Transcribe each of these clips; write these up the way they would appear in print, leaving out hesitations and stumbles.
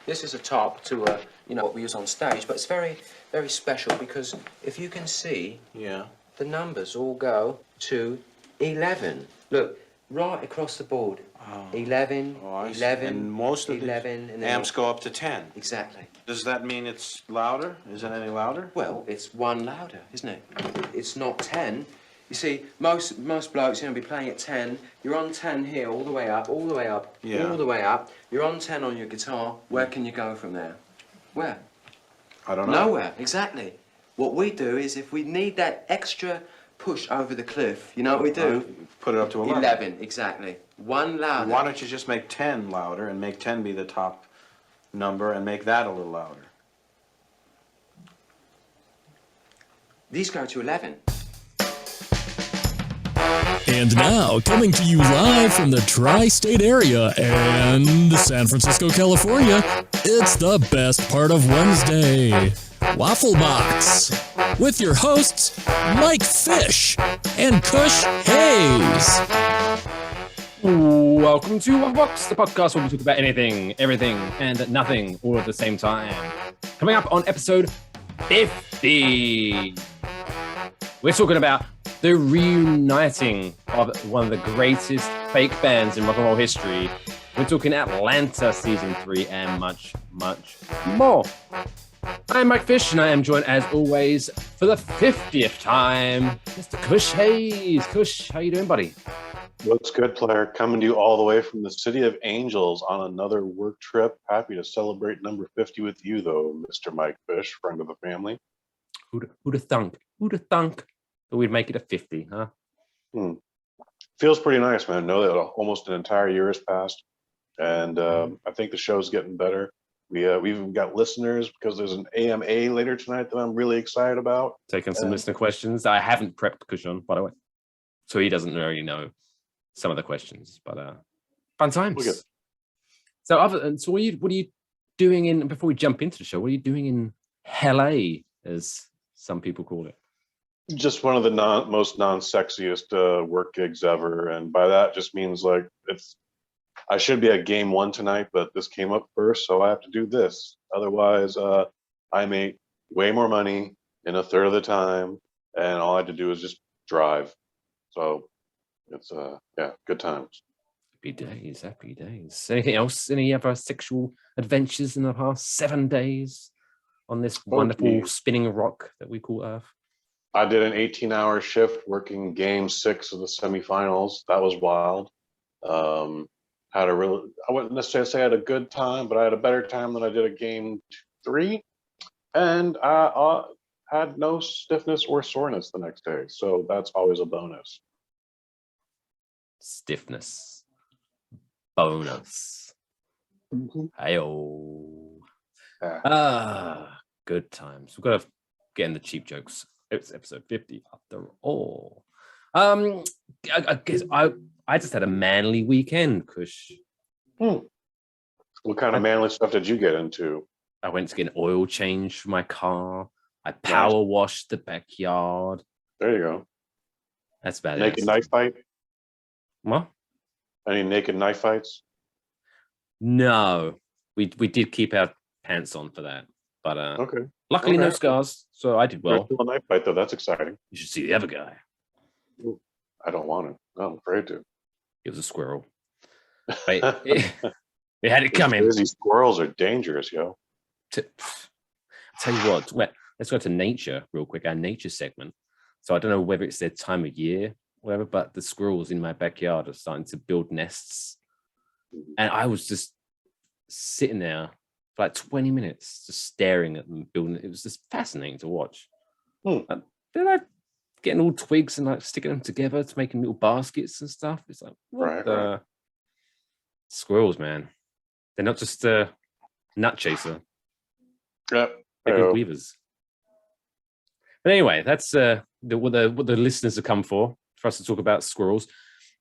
This is a top to what we use on stage, but it's very, very special because if you can see, the numbers all go to 11. Look, right across the board. 11, 11, and most of 11, the amps go up to 10. Exactly. Does that mean it's louder? Is it any louder? Well, it's one louder, isn't it? It's not 10. You see, most blokes, be playing at 10. You're on 10 here, all the way up, all the way up, all the way up. You're on 10 on your guitar. Where can you go from there? Where? I don't know. Nowhere, exactly. What we do is if we need that extra push over the cliff, you know what we do? Put it up to 11. 11, exactly. One louder. Why don't you just make 10 louder and make 10 be the top number and make that a little louder? These go to 11. And now, coming to you live from the tri-state area and San Francisco, California, it's the best part of Wednesday, Waffle Box, with your hosts, Mike Fish and Kush Hayes. Welcome to Waffle Box, the podcast where we talk about anything, everything, and nothing all at the same time. Coming up on episode 50, we're talking about the reuniting of one of the greatest fake bands in rock and roll history. We're talking Atlanta Season 3 and much, much more. I'm Mike Fish, and I am joined, as always, for the 50th time, Mr. Kush Hayes. Kush, how you doing, buddy? What's good, player? Coming to you all the way from the City of Angels on another work trip. Happy to celebrate number 50 with you, though, Mr. Mike Fish, friend of the family. Who'd have thunk? Who'd have thunk that we'd make it a 50, huh? Feels pretty nice, man. Know that almost an entire year has passed, and I think the show's getting better. We've even got listeners because there's an AMA later tonight that I'm really excited about. Taking some listener questions. I haven't prepped Kush on, by the way, so he doesn't already know some of the questions. But fun times. So what are you doing in? Before we jump into the show, what are you doing in LA, as some people call it? Just one of the most non-sexiest work gigs ever, and by that just means like I should be at game 1 tonight, but this came up first, so I have to do this. Otherwise, I make way more money in a third of the time, and all I had to do is just drive. So it's good times. Happy days, happy days. Anything else? Any other sexual adventures in the past 7 days on this wonderful spinning rock that we call Earth? I did an 18-hour shift working game 6 of the semifinals. That was wild. I wouldn't necessarily say I had a good time, but I had a better time than I did at game 3. And I had no stiffness or soreness the next day. So that's always a bonus. Stiffness. Bonus. Mm-hmm. Hey-oh. Yeah. Good times. We've got to get in the cheap jokes. It's episode 50 after all. I guess I just had a manly weekend, Kush. What kind of manly stuff did you get into? I went to get an oil change for my car. I power washed the backyard. There you go. That's bad. Naked knife fight? What? Any naked knife fights? No. We did keep our pants on for that. But okay. Luckily no scars, so I did well. A knife fight, though. That's exciting. You should see the other guy. Ooh, I don't want to. I'm afraid to. It was a squirrel. Wait, it had it coming. These squirrels are dangerous, yo. I'll tell you what, let's go to nature real quick, our nature segment. So I don't know whether it's their time of year, whatever, but the squirrels in my backyard are starting to build nests. And I was just sitting there for like 20 minutes, just staring at them building. It was just fascinating to watch. They're like getting all twigs and like sticking them together to making little baskets and stuff. It's like, what the squirrels, man. They're not just a nut chaser. Yep. They're good weavers. But anyway, that's what the listeners have come for us to talk about squirrels.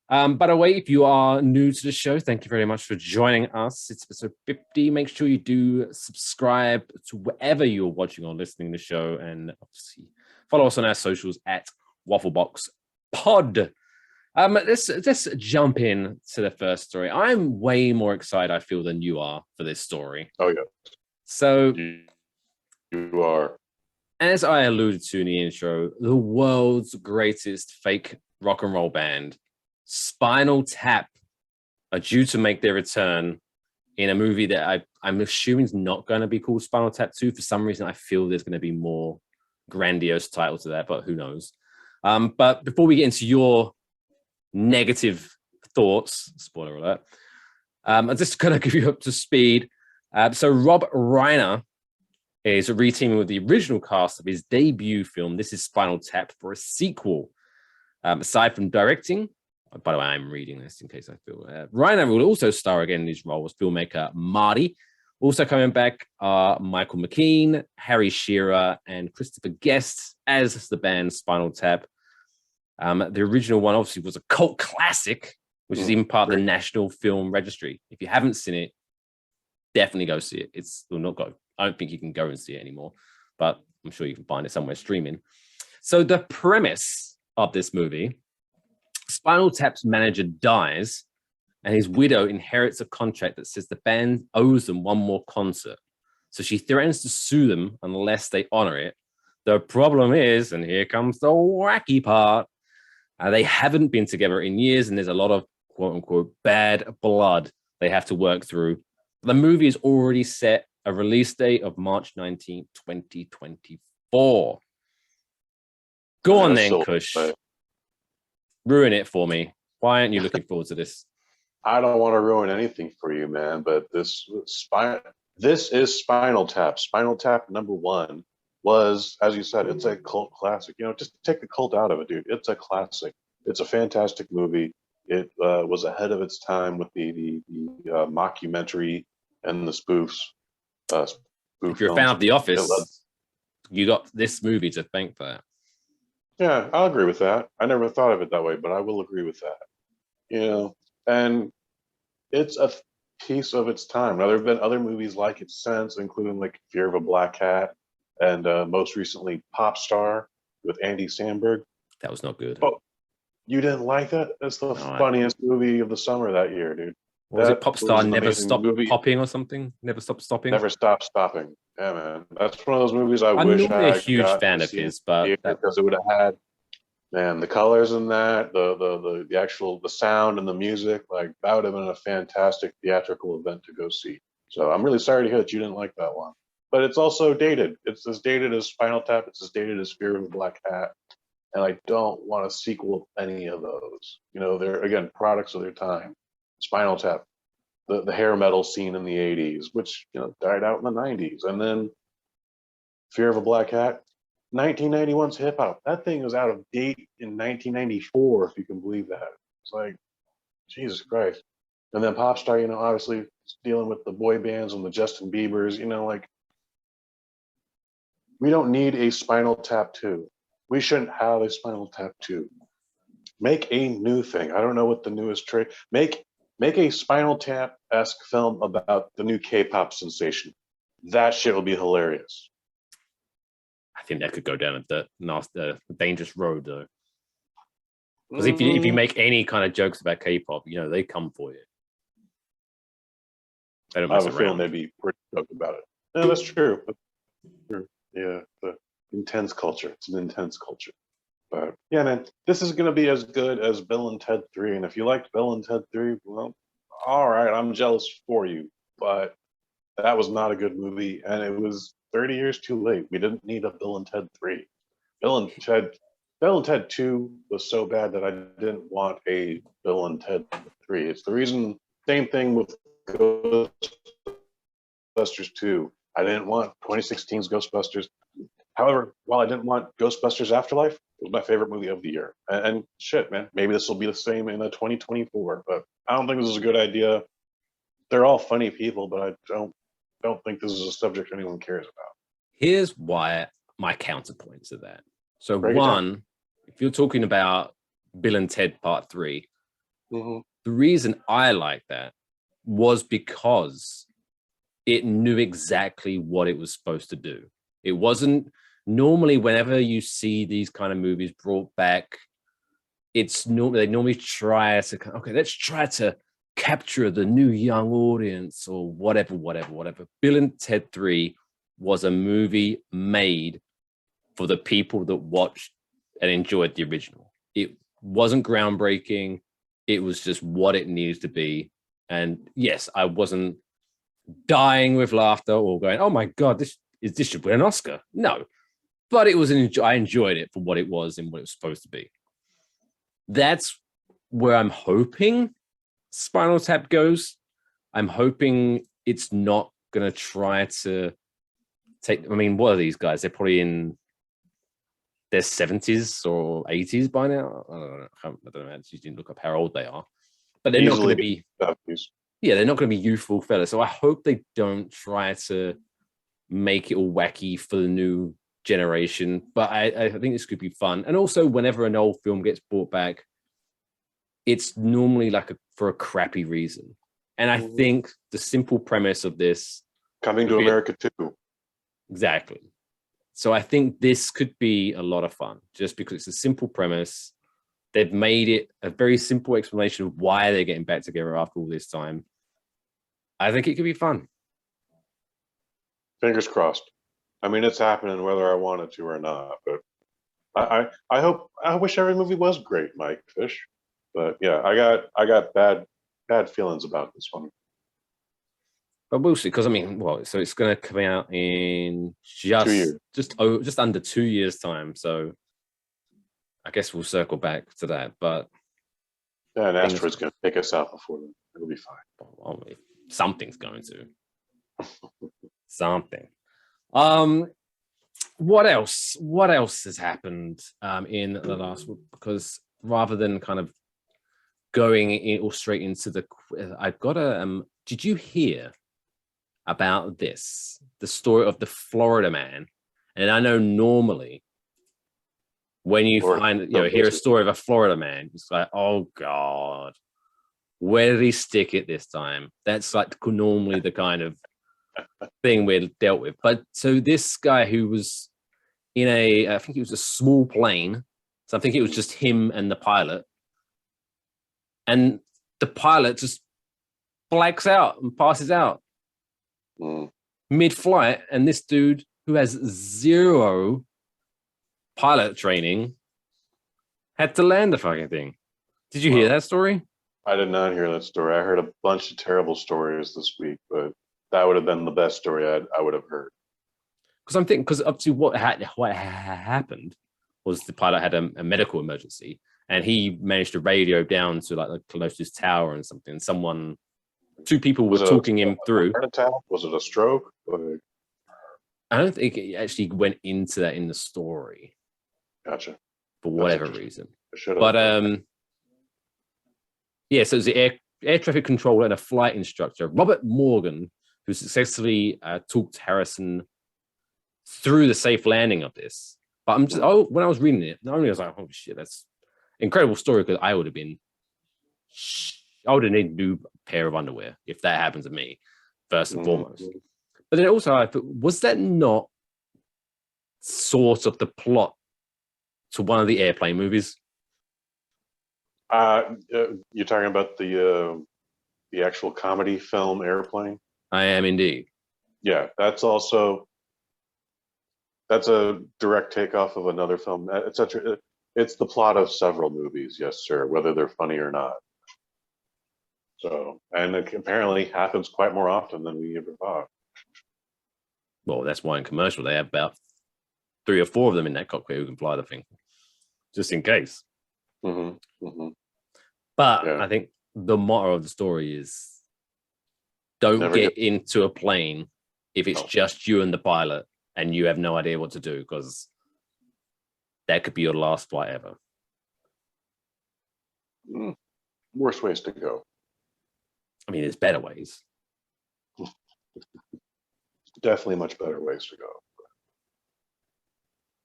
By the way, if you are new to the show, thank you very much for joining us. It's episode 50. Make sure you do subscribe to wherever you're watching or listening to the show, and obviously follow us on our socials at WaffleboxPod. Let's jump in to the first story. I'm way more excited, I feel, than you are for this story. Oh yeah. So You are. as I alluded to in the intro, the world's greatest fake rock and roll band, Spinal Tap, are due to make their return in a movie that I'm assuming is not going to be called Spinal Tap 2. For some reason, I feel there's going to be more grandiose title to that, but who knows? But before we get into your negative thoughts, spoiler alert, I'm just going to give you up to speed. So Rob Reiner is reteaming with the original cast of his debut film, This is Spinal Tap, for a sequel. Aside from directing, by the way, I'm reading this in case I feel. Reiner will also star again in his role as filmmaker Marty. Also coming back are Michael McKean, Harry Shearer, and Christopher Guest as the band Spinal Tap. The original one obviously was a cult classic, which is even part of the National Film Registry. If you haven't seen it, definitely go see it. I don't think you can go and see it anymore, but I'm sure you can find it somewhere streaming. So the premise of this movie, Spinal Tap's manager dies and his widow inherits a contract that says the band owes them one more concert. So she threatens to sue them unless they honor it. The problem is, and here comes the wacky part, they haven't been together in years, and there's a lot of quote unquote bad blood they have to work through. The movie is already set a release date of March 19th, 2024. Go on then, Kush. Ruin it for me. Why aren't you looking forward to this? I don't want to ruin anything for you, man, but this is Spinal Tap. Spinal Tap #1 was, as you said, it's a cult classic. Just take the cult out of it, dude. It's a classic. It's a fantastic movie. It was ahead of its time with the mockumentary and the spoofs. If you're a fan of The Office, you got this movie to thank for that. Yeah, I'll agree with that. I never thought of it that way, but I will agree with that. And it's a piece of its time. Now, there have been other movies like it since, including like Fear of a Black Cat and most recently Pop Star with Andy Samberg. That was not good. Oh, you didn't like that? That's the funniest movie of the summer that year, dude. Was it Pop Star Never Stop Popping or something? Never Stop Stopping? Never Stop Stopping. Yeah, man. That's one of those movies I'm normally a huge fan of his, but because it would have had, man, the colors in that, the actual sound and the music, like that would have been a fantastic theatrical event to go see. So I'm really sorry to hear that you didn't like that one. But it's also dated. It's as dated as Spinal Tap. It's as dated as Fear of the Black Cat. And I don't want a sequel of any of those. They're, again, products of their time. Spinal Tap, the hair metal scene in the 80s, which, died out in the 90s. And then Fear of a Black Cat, 1991's hip hop. That thing was out of date in 1994, if you can believe that. It's like, Jesus Christ. And then Pop Star, obviously dealing with the boy bands and the Justin Biebers, we don't need a Spinal Tap 2. We shouldn't have a Spinal Tap 2. Make a new thing. I don't know what the newest trade. Make a Spinal Tap-esque film about the new K-pop sensation. That shit will be hilarious. I think that could go down the dangerous road, though. Because if you make any kind of jokes about K-pop, they come for you. They don't mess around. I have a feeling they'd be pretty stoked about it. No, that's true. Yeah, the intense culture. It's an intense culture. But yeah, man, this is going to be as good as Bill and Ted 3. And if you liked Bill and Ted 3, well, all right, I'm jealous for you. But that was not a good movie. And it was 30 years too late. We didn't need a Bill and Ted 3. Bill and Ted 2 was so bad that I didn't want a Bill and Ted 3. It's the reason, same thing with Ghostbusters 2. I didn't want 2016's Ghostbusters. However, while I didn't want Ghostbusters Afterlife, it was my favorite movie of the year. And shit, man, maybe this will be the same in 2024. But I don't think this is a good idea. They're all funny people, but I don't think this is a subject anyone cares about. Here's why my counterpoint to that. So one, if you're talking about Bill and Ted Part 3, the reason I like that was because it knew exactly what it was supposed to do. It wasn't normally, whenever you see these kind of movies brought back, they normally try to, okay, let's try to capture the new young audience or whatever. Bill and Ted 3 was a movie made for the people that watched and enjoyed the original. It wasn't groundbreaking. It was just what it needed to be. And yes, I wasn't dying with laughter or going, oh my God, this should win an Oscar. No, but it was I enjoyed it for what it was and what it was supposed to be. That's where I'm hoping Spinal Tap goes. I'm hoping it's not going to try to take, I mean, what are these guys? They're probably in their 70s or 80s by now. I don't know. I just didn't look up how old they are. But they're not going to be, 70s. yeah, they're not going to be youthful fellas. So I hope they don't try to make it all wacky for the new generation. But I think this could be fun. And also, whenever an old film gets brought back, it's normally like for a crappy reason. And I think the simple premise of this, Coming to America too. Exactly. So I think this could be a lot of fun just because it's a simple premise. They've made it a very simple explanation of why they're getting back together after all this time. I think it could be fun. Fingers crossed. I mean, it's happening whether I wanted to or not. But I wish every movie was great, Mike Fish. But yeah, I got bad feelings about this one. But we'll see, because I mean, well, so it's going to come out in just under 2 years' time. So I guess we'll circle back to that. But yeah, an asteroid's going to take us out before then. It'll be fine. Well, something's going to. Something. What else? What else has happened in the last week? Because rather than kind of going in or straight into the, I've got a. Did you hear about this? The story of the Florida man. And I know normally when you hear a story of a Florida man, it's like, oh God, where did he stick it this time? That's like normally the kind of thing we're dealt with. But so this guy who was in I think it was a small plane. So I think it was just him and the pilot. And the pilot just blacks out and passes out mid-flight. And this dude who has zero pilot training had to land the fucking thing. Did you hear that story? I did not hear that story. I heard a bunch of terrible stories this week, but that would have been the best story I would have heard. Because I'm thinking, because up to what happened was the pilot had a medical emergency, and he managed to radio down to like the closest tower and something. Two people were talking him through. Heart attack? Was it a stroke? I don't think it actually went into that in the story. Gotcha. For whatever reason. But yeah, so it was the air traffic controller and a flight instructor, Robert Morgan, who successfully talked Harrison through the safe landing of this. But I'm just, when I was reading it, not only was I like, oh shit, that's an incredible story, because I would have needed a new pair of underwear if that happened to me, first and foremost. But then also, I thought, was that not sort of the plot to one of the airplane movies? You're talking about the actual comedy film Airplane? I am indeed. Yeah, that's a direct takeoff of another film, etc. It's the plot of several movies, yes, sir, whether they're funny or not. So, and it apparently happens quite more often than we ever thought. Well, that's why in commercial they have about 3 or 4 of them in that cockpit who can fly the thing, just in case. But yeah. I think the motto of the story is don't get into a plane if it's just you and the pilot and you have no idea what to do, because that could be your last flight ever. Worst ways to go. I mean, there's better ways. Definitely much better ways to go.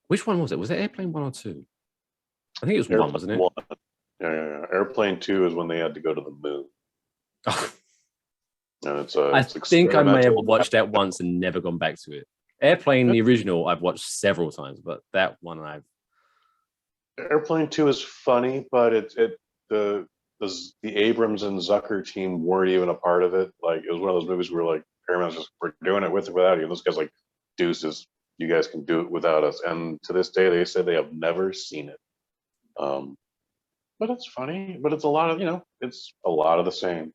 Which one was it? Was it Airplane 1 or 2? I think it was Airplane 1, wasn't it? 1. Yeah. Airplane 2 is when they had to go to the moon. And I think I may have watched that once and never gone back to it. Airplane, the original, I've watched several times, but that one Airplane 2 is funny, but the the Abrams and Zucker team weren't even a part of it. Like, it was one of those movies where like Paramount's just, we're doing it with or without you. And those guys like, deuces, you guys can do it without us. And to this day, they say they have never seen it. But it's funny. But it's a lot of it's a lot of the same.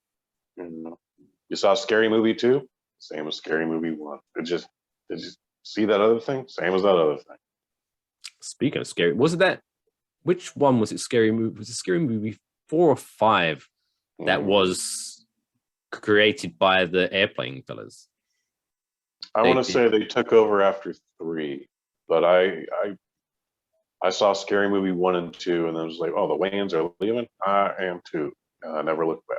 You saw Scary Movie 2, same as Scary Movie 1. Did you see that other thing? Same as that other thing. Speaking of scary, was it that? Which one was it? Scary Movie? Was it Scary Movie 4 or 5 that was created by the Airplane fellas? I want to say they took over after 3, but I saw Scary Movie 1 and 2, and I was like, oh, the Wayans are leaving. I am too. I never looked back.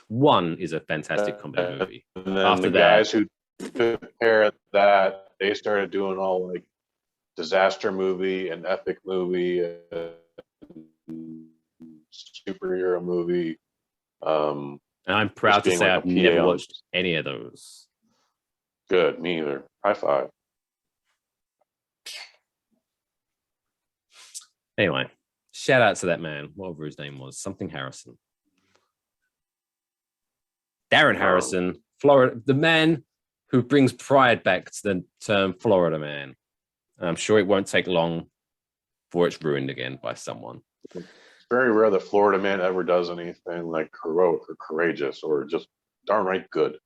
1 is a fantastic comedy movie. And then After the guys who took care of that, they started doing all like disaster movie and epic movie, and superhero movie. And I'm proud to say I've never watched any of those. Good, me either. High five. Anyway, shout out to that man, whatever his name was, something Harrison. Darren Harrison, Florida, the man who brings pride back to the term Florida man. And I'm sure it won't take long before it's ruined again by someone. It's very rare that Florida man ever does anything like heroic or courageous or just darn right good.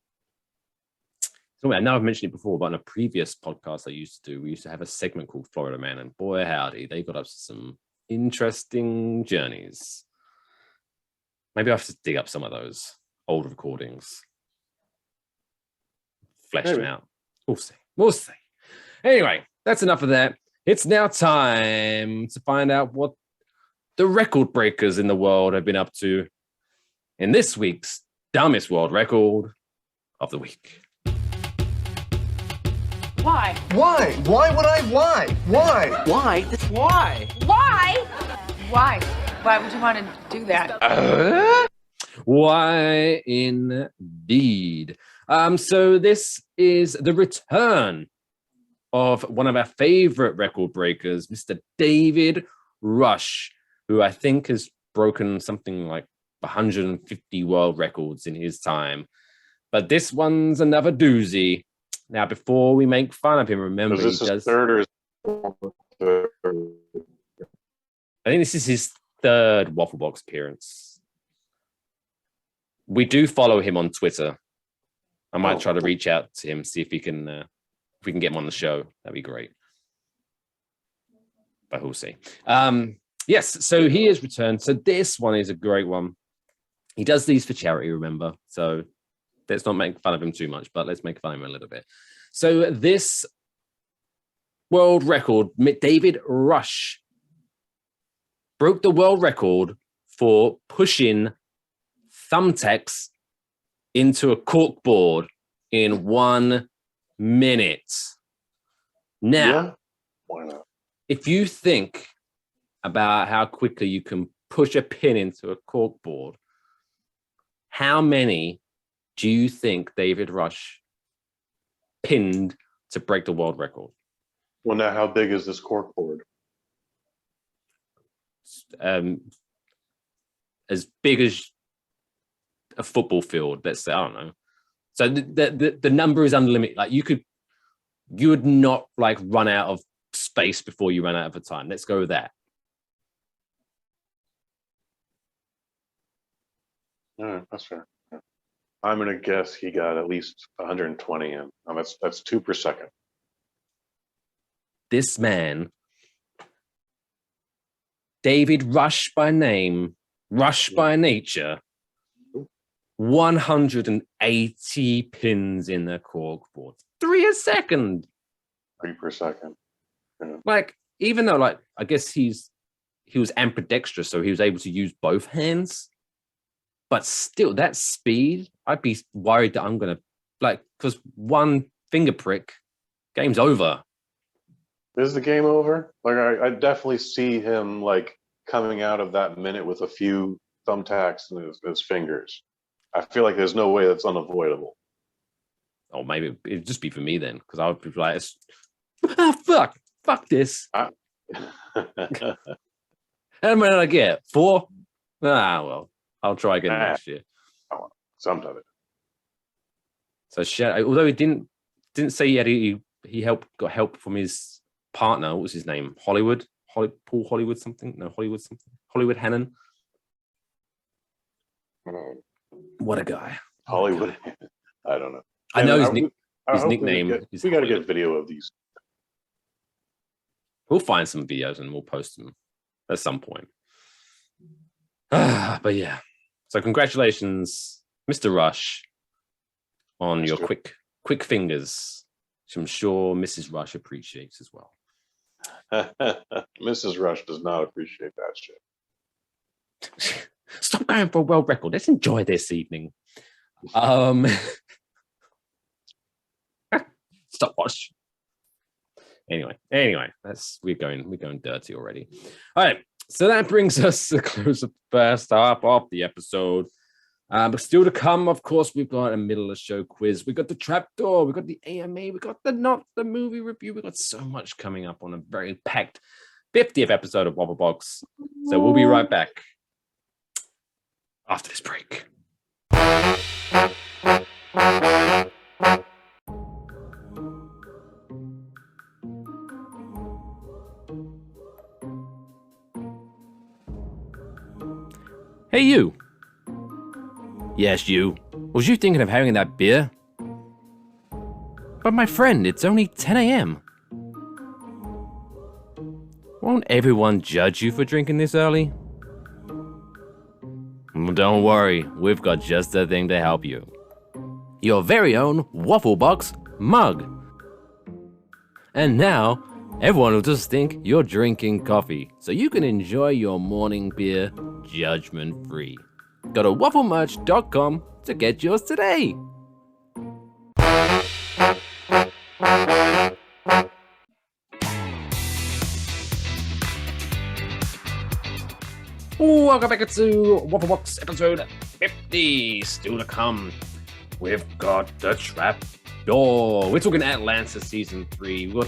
So I know I've mentioned it before, but on a previous podcast I used to do, we used to have a segment called Florida Man, and boy howdy, they got up to some interesting journeys. Maybe I have to dig up some of those old recordings, flesh them out. We'll see. Anyway, that's enough of that. It's now time to find out what the record breakers in the world have been up to in this week's dumbest world record of the week. Why? Why? Why would I? Why? Why? Why? Why? Why? Why? Why would you want to do that? Why indeed? So this is the return of one of our favorite record breakers, Mr. David Rush, who I think has broken something like 150 world records in his time. But this one's another doozy. Now, before we make fun of him, remember this is third or third? I think this is his third Waffle Box appearance. We do follow him on Twitter. I might try to reach out to him, see if we can get him on the show. That'd be great. But we'll see. Yes, so he has returned. So this one is a great one. He does these for charity, remember? So let's not make fun of him too much, but let's make fun of him a little bit. So this world record, David Rush broke the world record for pushing thumbtacks into a cork board in 1 minute. Now, why not? If you think about how quickly you can push a pin into a cork board, how many do you think David Rush pinned to break the world record? Well, now how big is this cork board? As big as a football field, let's say. I don't know. So the number is unlimited. Like you would not like run out of space before you ran out of time. Let's go with that. All right, that's fair. I'm gonna guess he got at least 120 in. That's 2 per second. This man, David Rush by name, Rush by nature, 180 pins in the cork board. 3 a second. 3 per second. Yeah. Like, even though, like, I guess he was ambidextrous, so he was able to use both hands. But still, that speed, I'd be worried that I'm gonna because one finger prick, game's over. Is the game over? Like I definitely see him like coming out of that minute with a few thumbtacks in his fingers. I feel like there's no way that's unavoidable. Or maybe it'd just be for me then, because I would be like, fuck this. How many did I get? 4? Ah, well, I'll try again next year. Sometimes. So, although he didn't say he got help from his partner. What was his name? Paul Hollywood something? No, Hollywood something. Hollywood Hannon. What a guy. Hollywood. I don't know. I know his hope nickname is we got to Hollywood. get video of these. We'll find some videos and we'll post them at some point. But yeah. So congratulations, Mr. Rush, on your quick fingers, which I'm sure Mrs. Rush appreciates as well. Mrs. Rush does not appreciate that shit. Stop going for a world record. Let's enjoy this evening. Stopwatch. Anyway, we're going dirty already. All right, so that brings us to the close of the first half of the episode. But still to come, of course, we've got a middle of the show quiz. We got the trapdoor, we got the AMA, we got the not the movie review. We got so much coming up on a very packed 50th episode of Waffle Box. So we'll be right back after this break. Hey, you. Yes, you. Was you thinking of having that beer? But my friend, it's only 10 a.m. Won't everyone judge you for drinking this early? Well, don't worry, we've got just the thing to help you. Your very own Waffle Box mug. And now, everyone will just think you're drinking coffee, so you can enjoy your morning beer judgment-free. Go to wafflemerch.com to get yours today. Welcome back to Waffle Box episode 50. Still to come, we've got the trapdoor. We're talking Atlanta season 3. We've got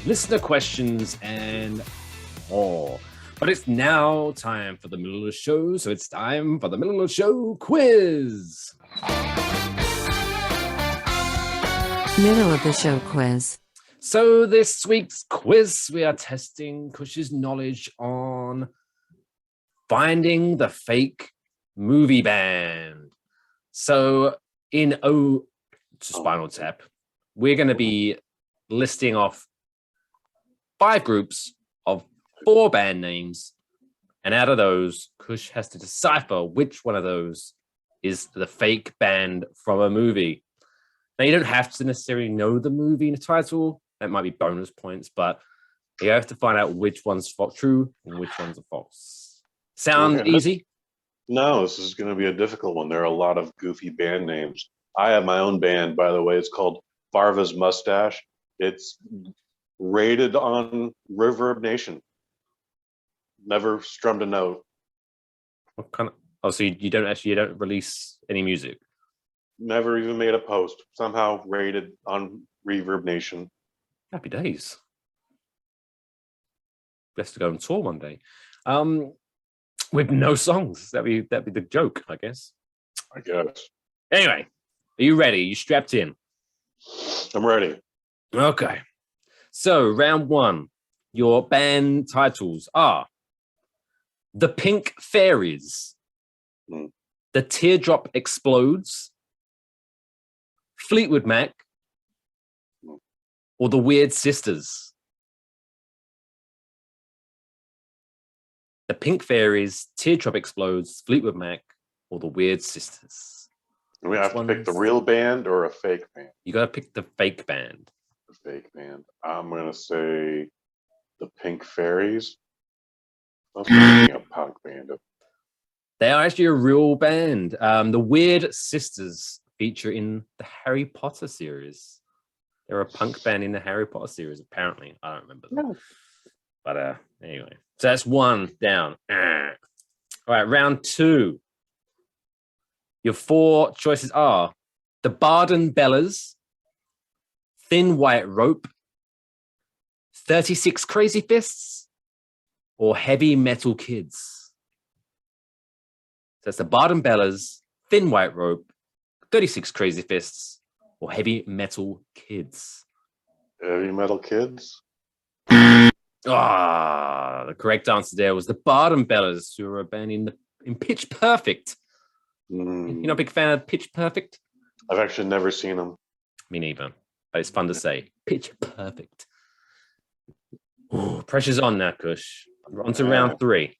listener questions and more. But it's now time for the middle of the show, so it's time for the middle of the show quiz. Middle of the show quiz. So this week's quiz, we are testing Kush's knowledge on finding the fake movie band. So in Spinal Tap, we're going to be listing off 5 groups of 4 band names, and out of those, Kush has to decipher which one of those is the fake band from a movie. Now, you don't have to necessarily know the movie in the title. That might be bonus points, but you have to find out which one's true and which ones are false. Sound easy? No, this is going to be a difficult one. There are a lot of goofy band names. I have my own band, by the way. It's called Farva's Mustache. It's rated on Reverb Nation. Never strummed a note. What kind of? Oh, so you don't release any music? Never even made a post. Somehow rated on Reverb Nation. Happy days. Best to go on tour one day. With no songs. That'd be the joke, I guess. I guess. Anyway, are you ready? You strapped in? I'm ready. Okay. So round 1, your band titles are The Pink Fairies, The Teardrop Explodes, Fleetwood Mac, or The Weird Sisters. The Pink Fairies, Teardrop Explodes, Fleetwood Mac, or The Weird Sisters. Do we have to pick the real band or a fake band? You got to pick the fake band. The fake band. I'm going to say the Pink Fairies. That's a punk band. They are actually a real band. The Weird Sisters feature in the Harry Potter series. They're a punk band in the Harry Potter series, apparently. I don't remember them. But anyway, so that's 1 down. All right, round 2. Your 4 choices are the Barden Bellas, Thin White Rope, 36 Crazy Fists, or Heavy Metal Kids? So it's the Barden Bellas, Thin White Rope, 36 Crazy Fists, or Heavy Metal Kids. Heavy Metal Kids. Ah, the correct answer there was the Barden Bellas, who were a band in Pitch Perfect. You're not a big fan of Pitch Perfect? I've actually never seen them. Me neither, but it's fun to say. Pitch Perfect. Ooh, pressure's on now, Kush. We're on to round 3.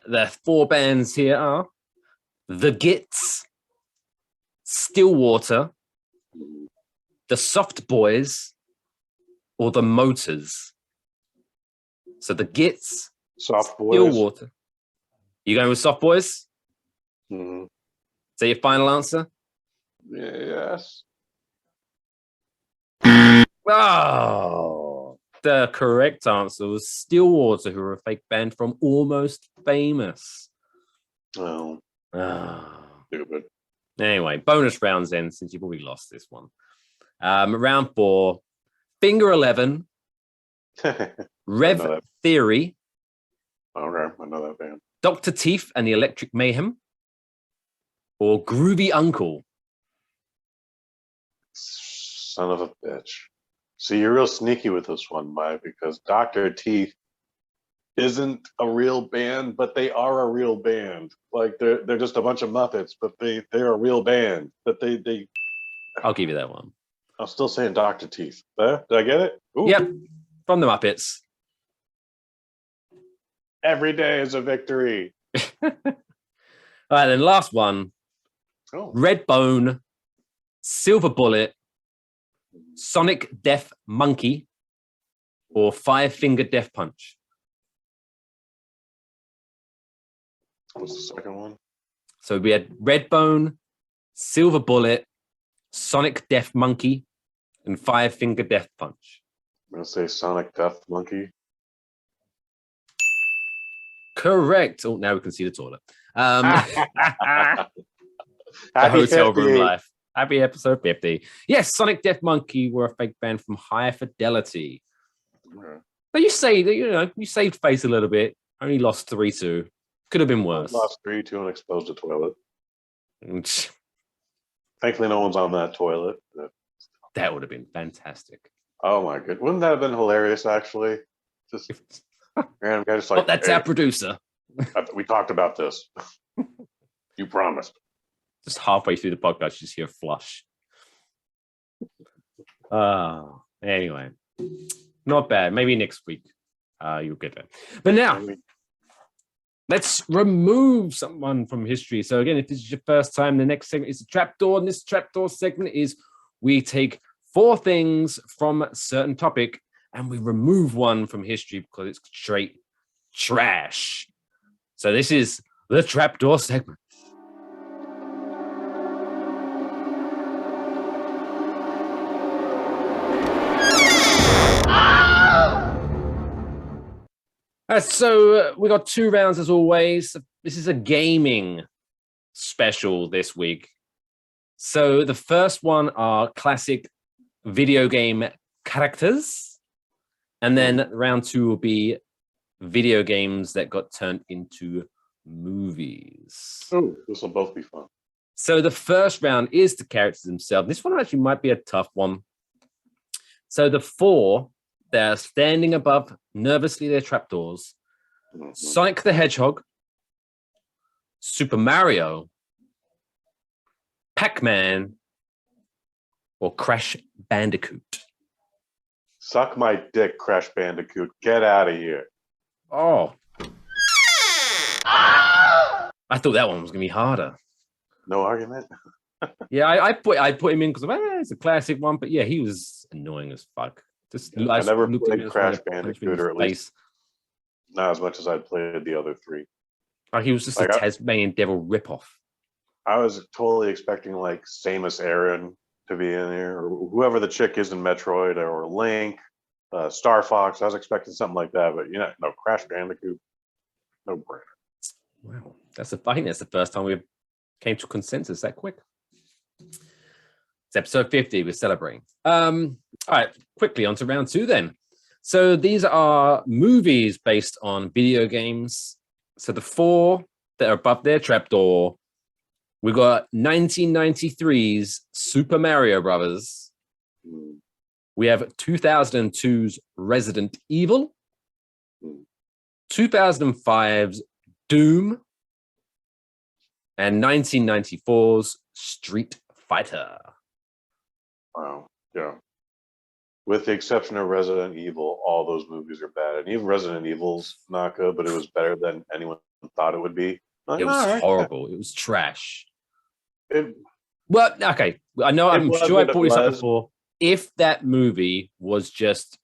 The 4 bands here are The Gits, Stillwater, The Soft Boys, or The Motors. So The Gits, Soft Boys. Stillwater. You going with Soft Boys? Mm-hmm. Is that your final answer? Yes. Oh, the correct answer was Stillwater, who are a fake band from Almost Famous. Oh, stupid. Anyway, bonus rounds then, since you've already lost this one. Round 4, Finger 11, Rev Theory, Okay, I know that band. Dr. Teeth and the Electric Mayhem, or Groovy Uncle. Son of a bitch. See, you're real sneaky with this one, Mike, because Dr. Teeth isn't a real band, but they are a real band. Like they're just a bunch of Muppets, but they're a real band. But they I'll give you that one. I'm still saying Dr. Teeth. Did I get it? Ooh. Yep, from the Muppets. Every day is a victory. All right, then last one. Oh. Redbone, Silver Bullet, Sonic Death Monkey, or Five Finger Death Punch. What's the second one? So we had Redbone, Silver Bullet, Sonic Death Monkey, and Five Finger Death Punch. I'm gonna say Sonic Death Monkey. Correct. Oh, now we can see the toilet. The Happy hotel 50. room life. Happy episode 50. Yes, Sonic Death Monkey were a fake band from High Fidelity. Okay. But you say that, you saved face a little bit. Only lost 3-2. Could have been worse. Lost 3-2 and exposed a toilet. Mm, Thankfully, no one's on that toilet. that would have been fantastic. Oh my god, wouldn't that have been hilarious? Actually, just random guy just like. But that's hey, our producer. we talked about this. You promised. Just halfway through the podcast, you just hear a flush. Anyway, not bad. Maybe next week you'll get that. But now, let's remove someone from history. So again, if this is your first time, the next segment is a trapdoor. And this trapdoor segment is we take 4 things from a certain topic and we remove one from history because it's straight trash. So this is the trapdoor segment. So we got 2 rounds as always. This is a gaming special this week. So the first one are classic video game characters. And then round 2 will be video games that got turned into movies. Oh, this will both be fun. So the first round is the characters themselves. This one actually might be a tough one. So the 4, they're standing above nervously their trapdoors. Sonic the Hedgehog, Super Mario, Pac-Man, or Crash Bandicoot. Suck my dick, Crash Bandicoot. Get out of here. Oh. I thought that one was going to be harder. No argument. Yeah, I put him in because it's a classic one, but yeah, he was annoying as fuck. Just I never played Crash Bandicoot, or at least not as much as I'd played the other 3. Oh, he was just a Tasmanian devil ripoff. I was totally expecting like Samus Aran to be in here, or whoever the chick is in Metroid, or Link, Star Fox. I was expecting something like that, but no, Crash Bandicoot, no brainer. Wow, I think that's the first time we came to consensus that quick. It's episode 50. We're celebrating. All right, quickly on to round 2 then. So these are movies based on video games. So the 4 that are above their trapdoor, we got 1993's Super Mario Brothers. We have 2002's Resident Evil, 2005's Doom, and 1994's Street Fighter. Wow. Yeah. With the exception of Resident Evil, all those movies are bad. And even Resident Evil's not good, but it was better than anyone thought it would be. Like, It was all right. horrible. It was trash. It, Well, okay. I know, I'm was sure I what it brought this up was. before. If that movie was just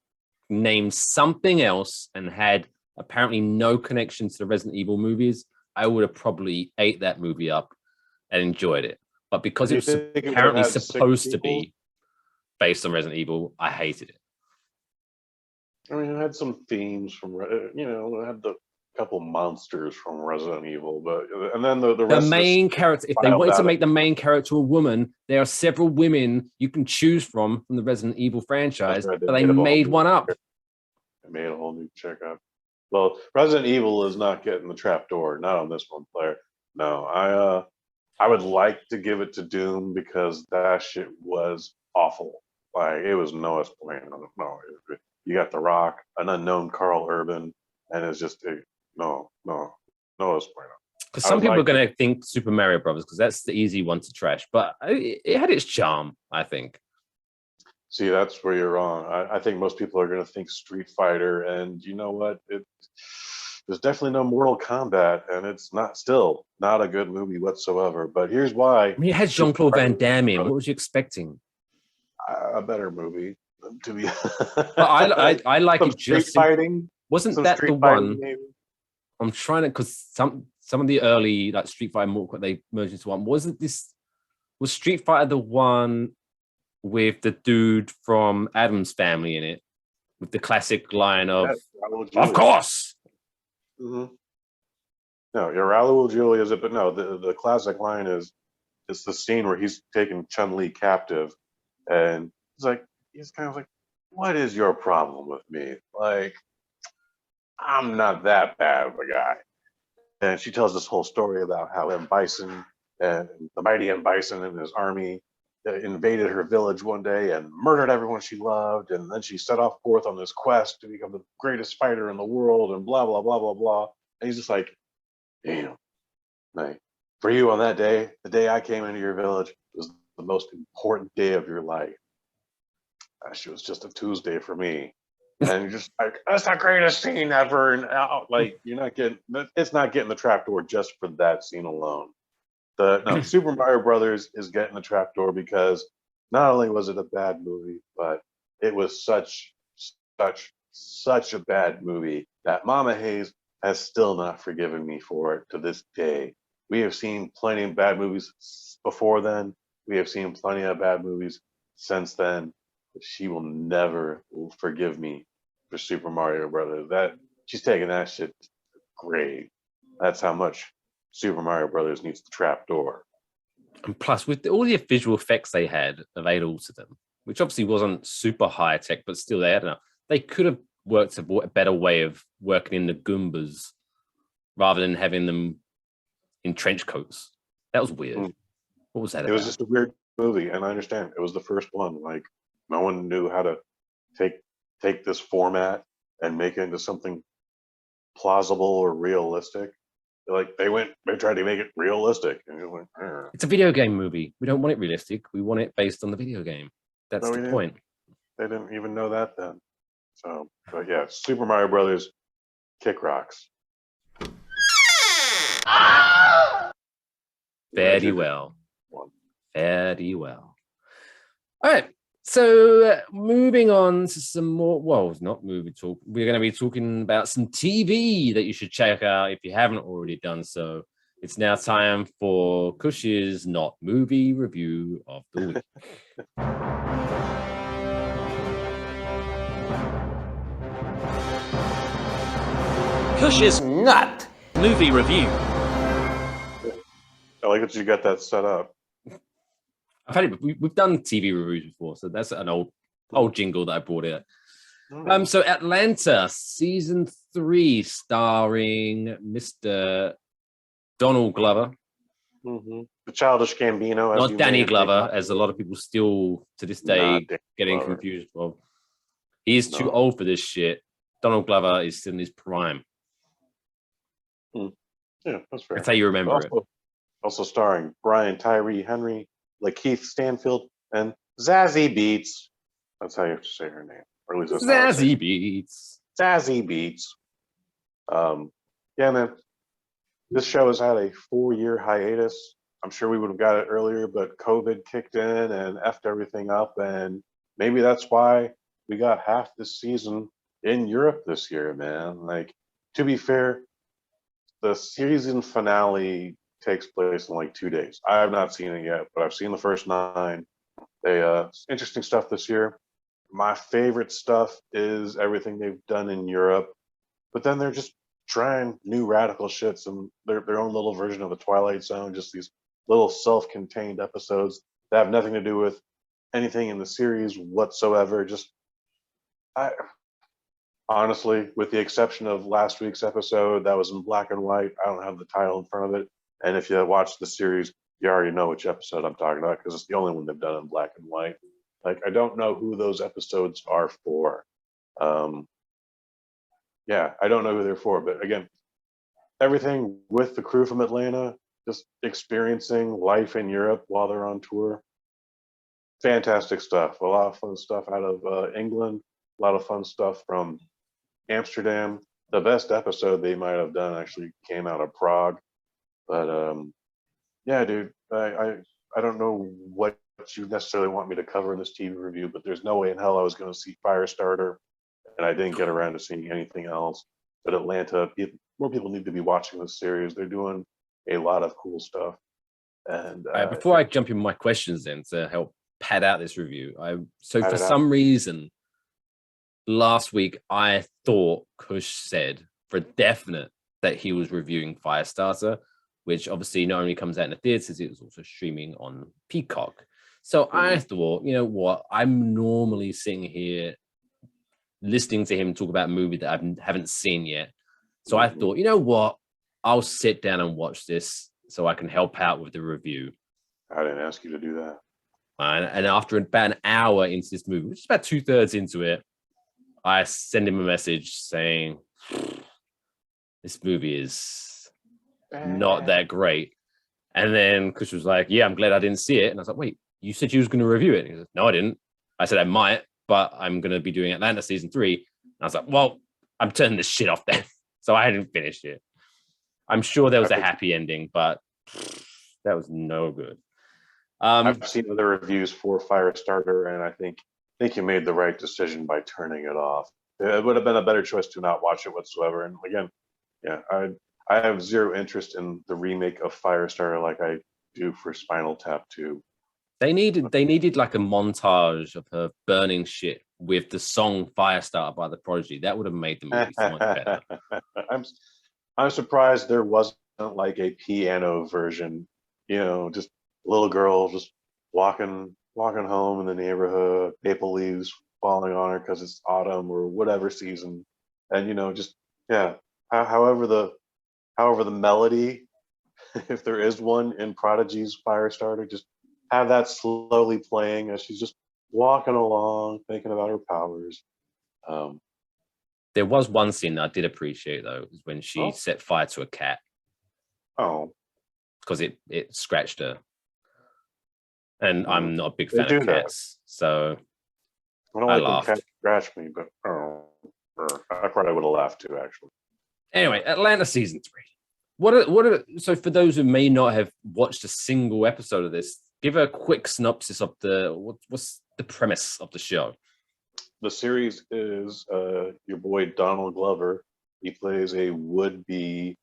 named something else and had apparently no connection to the Resident Evil movies, I would have probably ate that movie up and enjoyed it. But because Do it you was think it would have apparently had six supposed to sequels? be based on Resident Evil, I hated it. I mean, it had some themes from, it had the couple monsters from Resident Evil, but and then the The rest main of the character, if they filed wanted to out make the main character a woman, there are several women you can choose from the Resident Evil franchise, That's right, but they a whole made new one up. They made a whole new checkup. Well, Resident Evil is not getting the trapdoor, not on this one, player. No, I would like to give it to Doom because that shit was awful. Like it was no bueno. No, you got The Rock, an unknown Carl Urban, and it's just no bueno. Because I some would people are like going to think Super Mario Brothers because that's the easy one to trash, but it had its charm, I think. See, that's where you're wrong. I think most people are going to think Street Fighter, and you know what? There's definitely no Mortal Kombat, and it's still not a good movie whatsoever. But here's why: I mean, it had Super Jean-Claude Van Mario Damme in. Brothers- What was you expecting? a better movie, to be. But I like some it street just fighting. wasn't Some that street the fighting, one? maybe. I'm trying to, because some of the early like Street Fighter Mortal Kombat, they merged into one. Was Street Fighter the one with the dude from Adam's Family in it, with the classic line of That's Raul "Of Julia. course"? Mhm. No, you're Raul Julia is it, but no, the classic line is it's the scene where he's taking Chun-Li captive, and he's kind of like, "What is your problem with me? Like, I'm not that bad of a guy." And she tells this whole story about how M. Bison and the mighty M. Bison and his army invaded her village one day and murdered everyone she loved, and then she set off forth on this quest to become the greatest fighter in the world, and blah blah blah blah blah. And he's just like, damn, like for you on that day, the day I came into your village was the most important day of your life. She was just a Tuesday for me. And you're just like, that's the greatest scene ever. And like, it's not getting the trapdoor just for that scene alone. Super Mario Brothers is getting the trapdoor because not only was it a bad movie, but it was such a bad movie that Mama Hayes has still not forgiven me for it to this day. We have seen plenty of bad movies before then. We have seen plenty of bad movies since then. But she will never forgive me for Super Mario Brothers. That she's taking that shit to the grave. That's how much Super Mario Brothers needs the trapdoor. And plus, with all the visual effects they had available to them, which obviously wasn't super high tech, but still they had enough. They could have worked a better way of working in the Goombas rather than having them in trench coats. That was weird. What was that about? It was just a weird movie, and I understand. It was the first one. Like, no one knew how to take this format and make it into something plausible or realistic. Like, they tried to make it realistic, and you went, It's a video game movie. We don't want it realistic. We want it based on the video game. That's No, the we point. They didn't even know that then. So, but yeah, Super Mario Brothers kick rocks. Very well. Very well. All right. So moving on to some more, well, it's not movie talk. We're going to be talking about some TV that you should check out if you haven't already done so. It's now time for Kush's Not Movie Review of the Week. Kush's Not Movie Review. I like that you got that set up. I've had it. We've done TV reviews before, so that's an old jingle that I brought in. So Atlanta, season 3, starring Mr. Donald Glover. The childish Gambino. Not Danny Glover, as a lot of people still, to this day, getting confused of. He is too old for this shit. Donald Glover is still in his prime. Yeah, that's fair. That's how you remember it. Also starring Brian Tyree Henry, Lakeith Stanfield, and Zazie Beetz. That's how you have to say her name. Or at least that's how I say it. Beetz. Zazie Beetz. Yeah, man. This show has had a 4-year hiatus. I'm sure we would have got it earlier, but COVID kicked in and effed everything up. And maybe that's why we got half this season in Europe this year, man. Like, to be fair, the season finale takes place in like 2 days. I have not seen it yet, but I've seen the first 9. Interesting stuff this year. My favorite stuff is everything they've done in Europe, but then they're just trying new radical shits and their own little version of the Twilight Zone, just these little self-contained episodes that have nothing to do with anything in the series whatsoever. I honestly, with the exception of last week's episode that was in black and white, I don't have the title in front of it. And if you watch the series, you already know which episode I'm talking about because it's the only one they've done in black and white. Like, I don't know who those episodes are for. Yeah, I don't know who they're for. But again, everything with the crew from Atlanta, just experiencing life in Europe while they're on tour. Fantastic stuff. A lot of fun stuff out of England. A lot of fun stuff from Amsterdam. The best episode they might have done actually came out of Prague. But yeah, dude, I don't know what you necessarily want me to cover in this TV review, but there's no way in hell I was going to see Firestarter, and I didn't get around to seeing anything else. But Atlanta, more people need to be watching this series. They're doing a lot of cool stuff. And before I jump into my questions, then to help pad out this review, for some reason, last week I thought Kush said for definite that he was reviewing Firestarter, which obviously not only comes out in the theaters, it was also streaming on Peacock. So I thought, you know what? I'm normally sitting here listening to him talk about a movie that I haven't seen yet. So I thought, you know what? I'll sit down and watch this so I can help out with the review. I didn't ask you to do that. And after about an hour into this movie, which is about 2/3 into it, I send him a message saying, this movie is not that great. And then Kush was like, yeah, I'm glad I didn't see it. And I was like, wait, you said you was going to review it? And he said, no, I didn't. I said I might, but I'm going to be doing Atlanta season 3. And I was like, well, I'm turning this shit off then. So I hadn't finished it. I'm sure there was a happy ending, but that was no good. I've seen other reviews for Firestarter, and I think you made the right decision by turning it off. It would have been a better choice to not watch it whatsoever. And again, yeah, I have zero interest in the remake of Firestarter like I do for Spinal Tap 2. They needed like a montage of her burning shit with the song Firestarter by The Prodigy. That would have made the movie so much better. I'm surprised there wasn't like a piano version, just a little girl just walking home in the neighborhood, maple leaves falling on her because it's autumn or whatever season. And however the melody, if there is one in Prodigy's Firestarter, just have that slowly playing as she's just walking along, thinking about her powers. There was one scene that I did appreciate, though, is when she set fire to a cat. Oh. Because it scratched her. And I'm not a big fan of cats, so I laughed. Cat scratched me, but I probably would have laughed too, actually. Anyway, Atlanta season 3. So for those who may not have watched a single episode of this, give a quick synopsis of what's the premise of the show. The series is your boy Donald Glover. He plays a would-be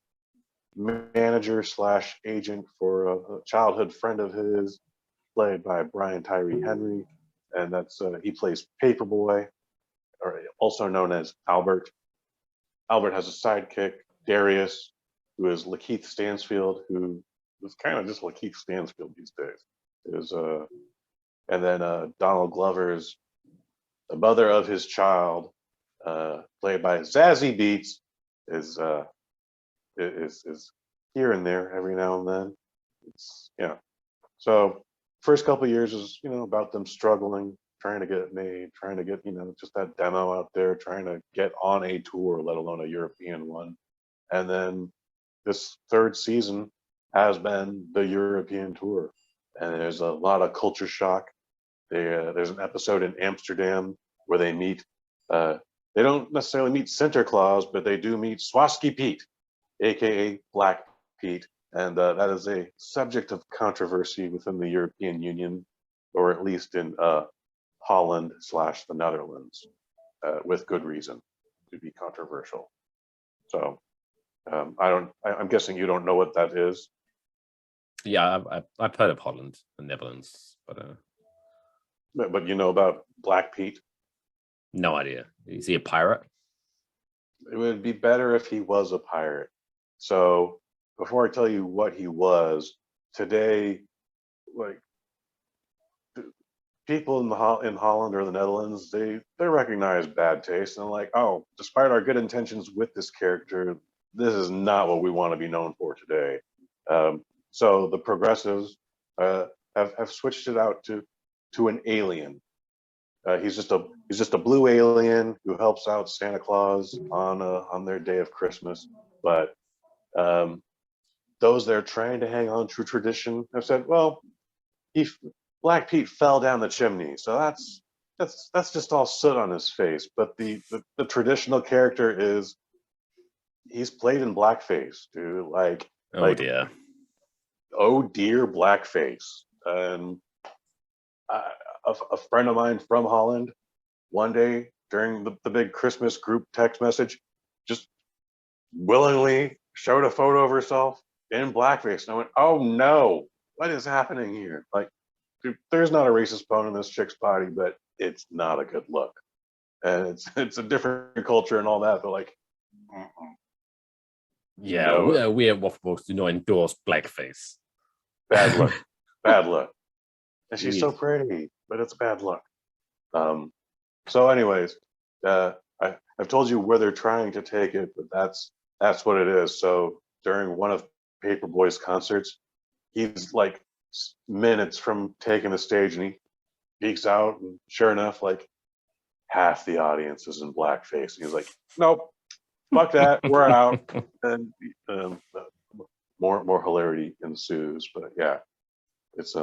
manager / agent for a childhood friend of his, played by Brian Tyree Henry, and that's he plays Paperboy, or also known as Albert. Albert has a sidekick, Darius, who is Lakeith Stanfield, who is kind of just Lakeith Stanfield these days. And then Donald Glover's the mother of his child, played by Zazie Beetz, is here and there every now and then. It's So first couple of years is about them struggling, trying to get it made, trying to get just that demo out there, trying to get on a tour, let alone a European one. And then this third season has been the European tour, and there's a lot of culture shock. There's an episode in Amsterdam where they meet. They don't necessarily meet Sinterklaas, but they do meet Swarovski Pete, aka Black Pete, and that is a subject of controversy within the European Union, or at least in Holland / the Netherlands, with good reason to be controversial. So I'm guessing you don't know what that is. Yeah, I've heard of Holland and Netherlands, But you know about Black Pete? no idea. Is he a pirate? It would be better if he was a pirate. So before I tell you what he was, today, like people in Holland or the Netherlands, they recognize bad taste and they're like, oh, despite our good intentions with this character, this is not what we want to be known for today. So the progressives have switched it out to an alien. He's just a blue alien who helps out Santa Claus on their day of Christmas. But those that are trying to hang on to tradition have said, well, Black Pete fell down the chimney, so that's just all soot on his face. But the traditional character is he's played in blackface, dude. Dear. Oh dear, blackface. And a friend of mine from Holland, one day during the big Christmas group text message, just willingly showed a photo of herself in blackface. And I went, oh no, what is happening here? Like, dude, there's not a racist bone in this chick's body, but it's not a good look. And it's a different culture and all that, but like, yeah, no. we at Waffle do not endorse blackface. Bad look. Bad look. And she's Yes. so pretty, but it's bad luck. So anyways, I've told you where they're trying to take it, but that's what it is. So during one of Paperboy's concerts, he's like minutes from taking the stage and he peeks out, and sure enough, like half the audience is in blackface. And he's like, nope, fuck that, we're out. And more hilarity ensues. But yeah, it's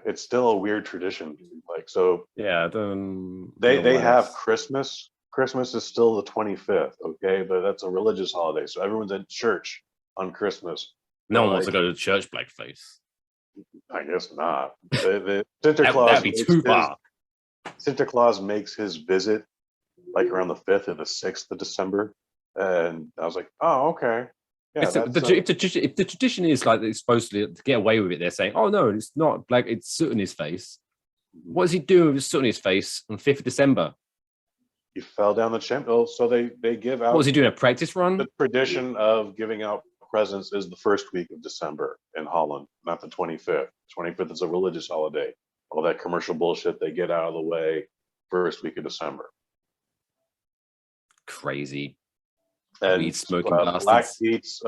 it's still a weird tradition. Like, so Yeah, they have Christmas. Christmas is still the 25th, okay, but that's a religious holiday, so everyone's at church on Christmas. No one wants to go to church blackface. I guess not. The Sinterklaas That'd be too far. Sinterklaas makes his visit like around the 5th or the 6th of December, and I was like, oh, okay. Yeah, If the tradition is like it's supposed to get away with it, they're saying, oh no, it's not black, it's soot in his face. What is he doing with soot in his face on 5th of December? He fell down the chimney. Oh, so they give out. What was he doing, a practice run? The tradition of giving out presents is the first week of December in Holland, not the 25th. 25th is a religious holiday. All that commercial bullshit, they get out of the way first week of December. Crazy. And Weed smoking Black bastards. Pete's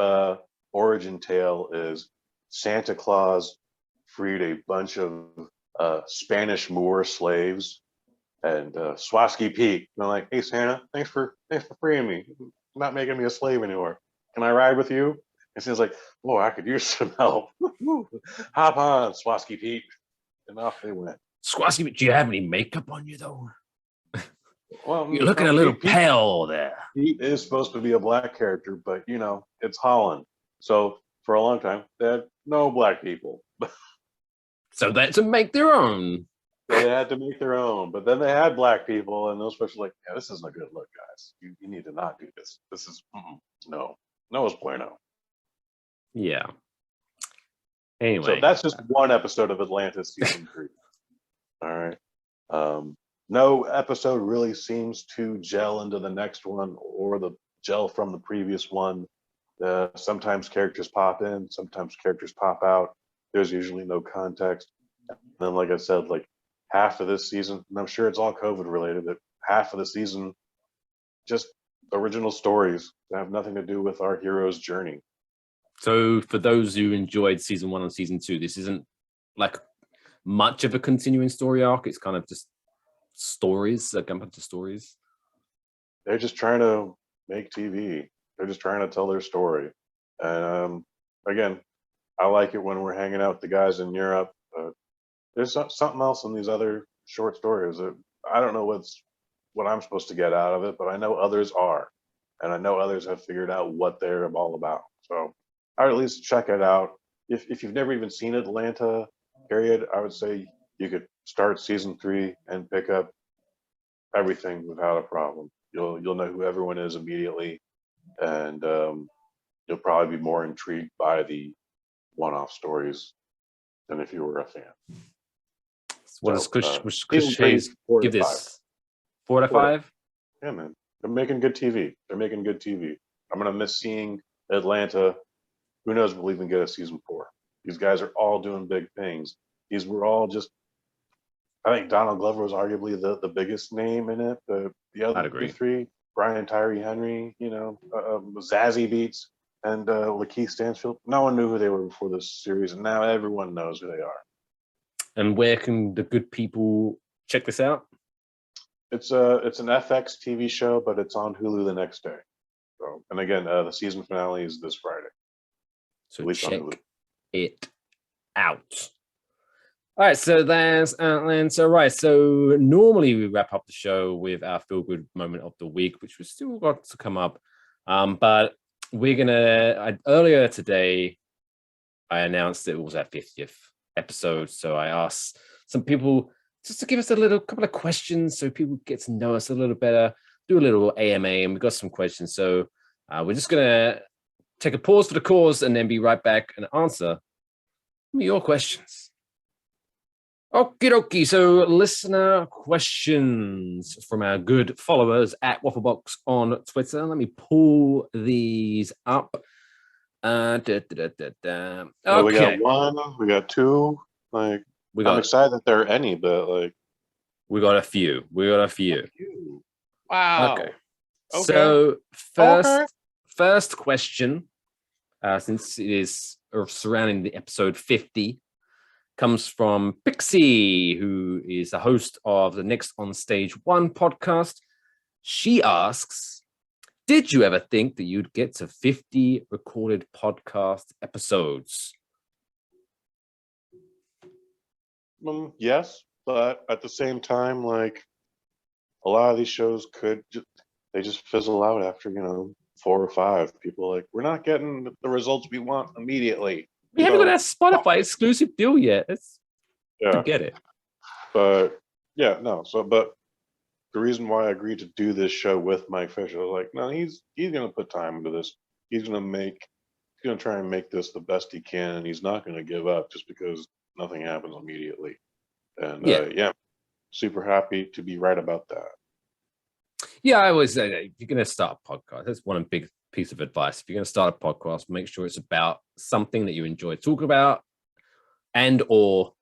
origin tale is Santa Claus freed a bunch of Spanish Moor slaves, and Swarovski Pete. And I'm like, hey Santa, thanks for freeing me, not making me a slave anymore. Can I ride with you? And he's like, boy, I could use some help. Hop on, Swarovski Pete. And off they went. Swarovski, do you have any makeup on you though? Well, You're looking a little pale there. Pete is supposed to be a black character, but it's Holland. So for a long time, they had no black people. So they had to make their own. They had to make their own, but then they had black people, and those folks were like, yeah, this isn't a good look, guys. You need to not do this. This is, no es bueno. Yeah. Anyway. So that's just one episode of Atlantis season 3. All right. No episode really seems to gel into the next one or the gel from the previous one. Sometimes characters pop in, sometimes characters pop out. There's usually no context. And then, like I said, like half of this season, and I'm sure it's all COVID related, that half of the season just original stories that have nothing to do with our hero's journey. So for those who enjoyed season 1 and season 2, this isn't like much of a continuing story arc. It's kind of just stories, a bunch of stories. They're just trying to make TV. They're just trying to tell their story. And again, I like it when we're hanging out with the guys in Europe. There's something else in these other short stories that I don't know what I'm supposed to get out of it, but I know others are, and I know others have figured out what they're all about. So I would at least check it out. If you've never even seen Atlanta, period, I would say you could start season 3 and pick up everything without a problem. You'll know who everyone is immediately, and you'll probably be more intrigued by the one-off stories than if you were a fan. What does Kush Hayes 4 to give 5. this? 4 to 5? Yeah, man. They're making good TV. They're making good TV. I'm gonna miss seeing Atlanta. Who knows if we'll even get a season 4. These guys are all doing big things. These were all just, I think Donald Glover was arguably the biggest name in it. The other three, Brian Tyree Henry, Zazie Beetz, and Lakeith Stanfield. No one knew who they were before this series, and now everyone knows who they are. And where can the good people check this out? It's an FX TV show, but it's on Hulu the next day. So, and again, the season finale is this Friday. So check it out. All right, so there's Atlanta. Right, so normally we wrap up the show with our feel-good moment of the week, which we still got to come up. But we're gonna. Earlier today, I announced that it was our 50th episode, so I asked some people just to give us a couple of questions so people get to know us a little better, do a little AMA, and we got some questions. So we're just gonna take a pause for the cause and then be right back and answer your questions. Okie dokie. So listener questions from our good followers at Wafflebox on Twitter. Let me pull these up. Okay. Well, we got 1, we got 2. I'm excited that there are any, but we got a few. Wow. Okay. So first question, since it is surrounding the episode 50, comes from Pixie, who is the host of the Next on Stage 1 podcast. She asks, did you ever think that you'd get to 50 recorded podcast episodes? Yes, but at the same time, a lot of these shows they just fizzle out after 4 or 5. People are we're not getting the results we want immediately. We haven't got our Spotify exclusive deal yet. To get it. But but the reason why I agreed to do this show with Mike Fisher, I was no, he's gonna put time into this. He's gonna try and make this the best he can, and he's not gonna give up just because nothing happens immediately. And super happy to be right about that. Yeah, I always say that if you're gonna start a podcast, that's one big piece of advice. If you're going to start a podcast, make sure it's about something that you enjoy talking about, and or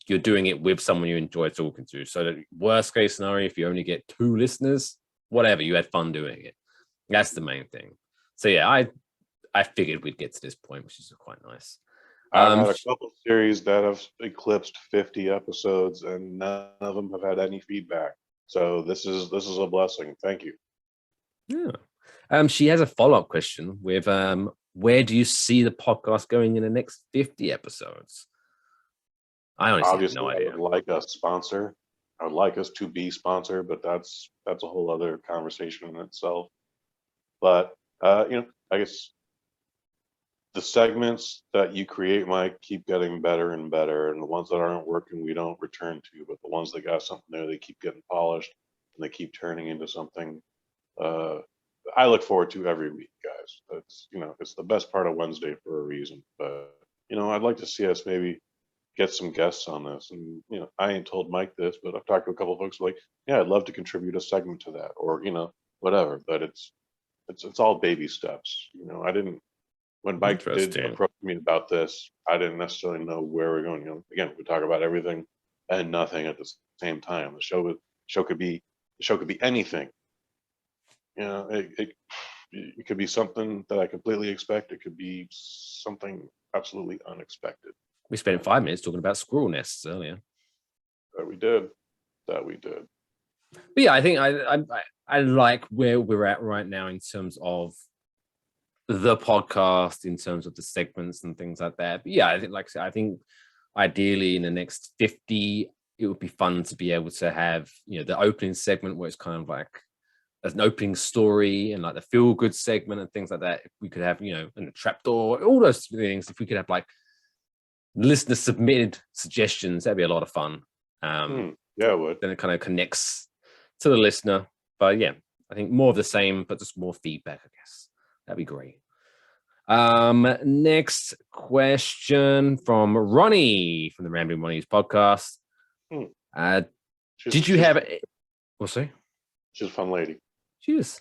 you're doing it with someone you enjoy talking to. So that worst case scenario, if you only get 2 listeners, whatever, you had fun doing it. That's the main thing. So yeah, I figured we'd get to this point, which is quite nice. I've had a couple series that have eclipsed 50 episodes, and none of them have had any feedback. So this is a blessing. Thank you. Yeah. She has a follow-up question with where do you see the podcast going in the next 50 episodes? I honestly have no idea. I would like a sponsor. I would like us to be sponsored, but that's a whole other conversation in itself. But I guess the segments that you create might keep getting better and better, and the ones that aren't working we don't return to, but the ones that got something there, they keep getting polished and they keep turning into something I look forward to every week, guys. That's it's the best part of Wednesday for a reason. But I'd like to see us maybe get some guests on this. And I ain't told Mike this, but I've talked to a couple of folks I'd love to contribute a segment to that, or whatever. But it's all baby steps. I didn't, when Mike did approach me about this, I didn't necessarily know where we're going. Again, we talk about everything and nothing at the same time. The show could be The show could be anything. You know, it could be something that I completely expect. It could be something absolutely unexpected. We spent 5 minutes talking about squirrel nests earlier. That we did. But yeah, I think I like where we're at right now in terms of the podcast, in terms of the segments and things like that. But yeah, I think, like I said, I think ideally in the next 50, it would be fun to be able to have, you know, the opening segment where it's kind of like as an opening story, and like the feel good segment and things like that. If we could have, you know, and the trapdoor, all those things. If we could have like listener submitted suggestions, that'd be a lot of fun. Yeah, it would. Then it kind of connects to the listener. But yeah, I think more of the same, but just more feedback, I guess. That'd be great. Next question from Ronnie from the Rambling Ronnie's podcast. Did you have what's that? She's a fun lady. She is.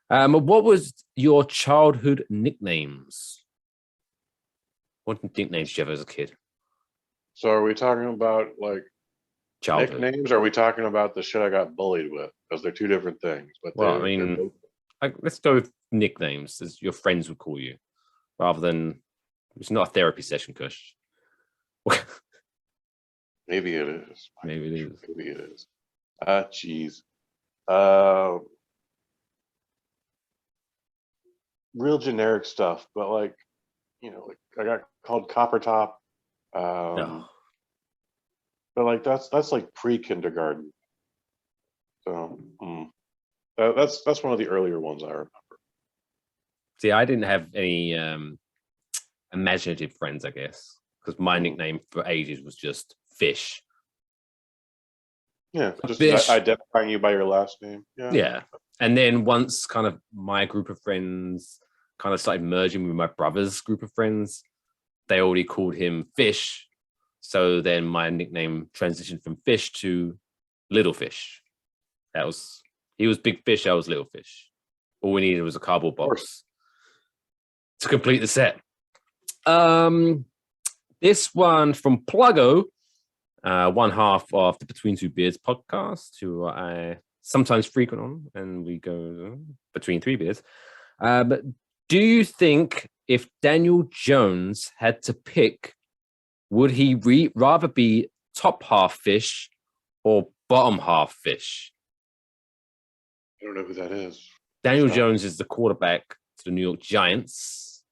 What was your childhood nicknames? What nicknames did you have as a kid? So are we talking about like Childhood nicknames? Or are we talking about the shit I got bullied with? Because they're two different things. But well, I mean, let's go with nicknames as your friends would call you, rather than it's not a therapy session, Kush. Maybe it is. Maybe it is. Maybe it is. Geez. Real generic stuff, but like, you know, like I got called Copper Top. No. But like that's like pre-kindergarten. So that's one of the earlier ones I remember. See, I didn't have any imaginative friends, I guess, because my nickname for ages was just Fish. Yeah, just Fish. identifying you by your last name. Yeah. And then once kind of my group of friends kind of started merging with my brother's group of friends, they already called him Fish. So then my nickname transitioned from Fish to Little Fish. He was Big Fish, I was Little Fish. All we needed was a cardboard box to complete the set. This one from Pluggo, one half of the Between Two Beers podcast, who I sometimes frequent on, and we go between 3 beers. But do you think if Daniel Jones had to pick, would he rather be top half fish or bottom half fish? I don't know who that is. Daniel Jones is the quarterback to the New York Giants.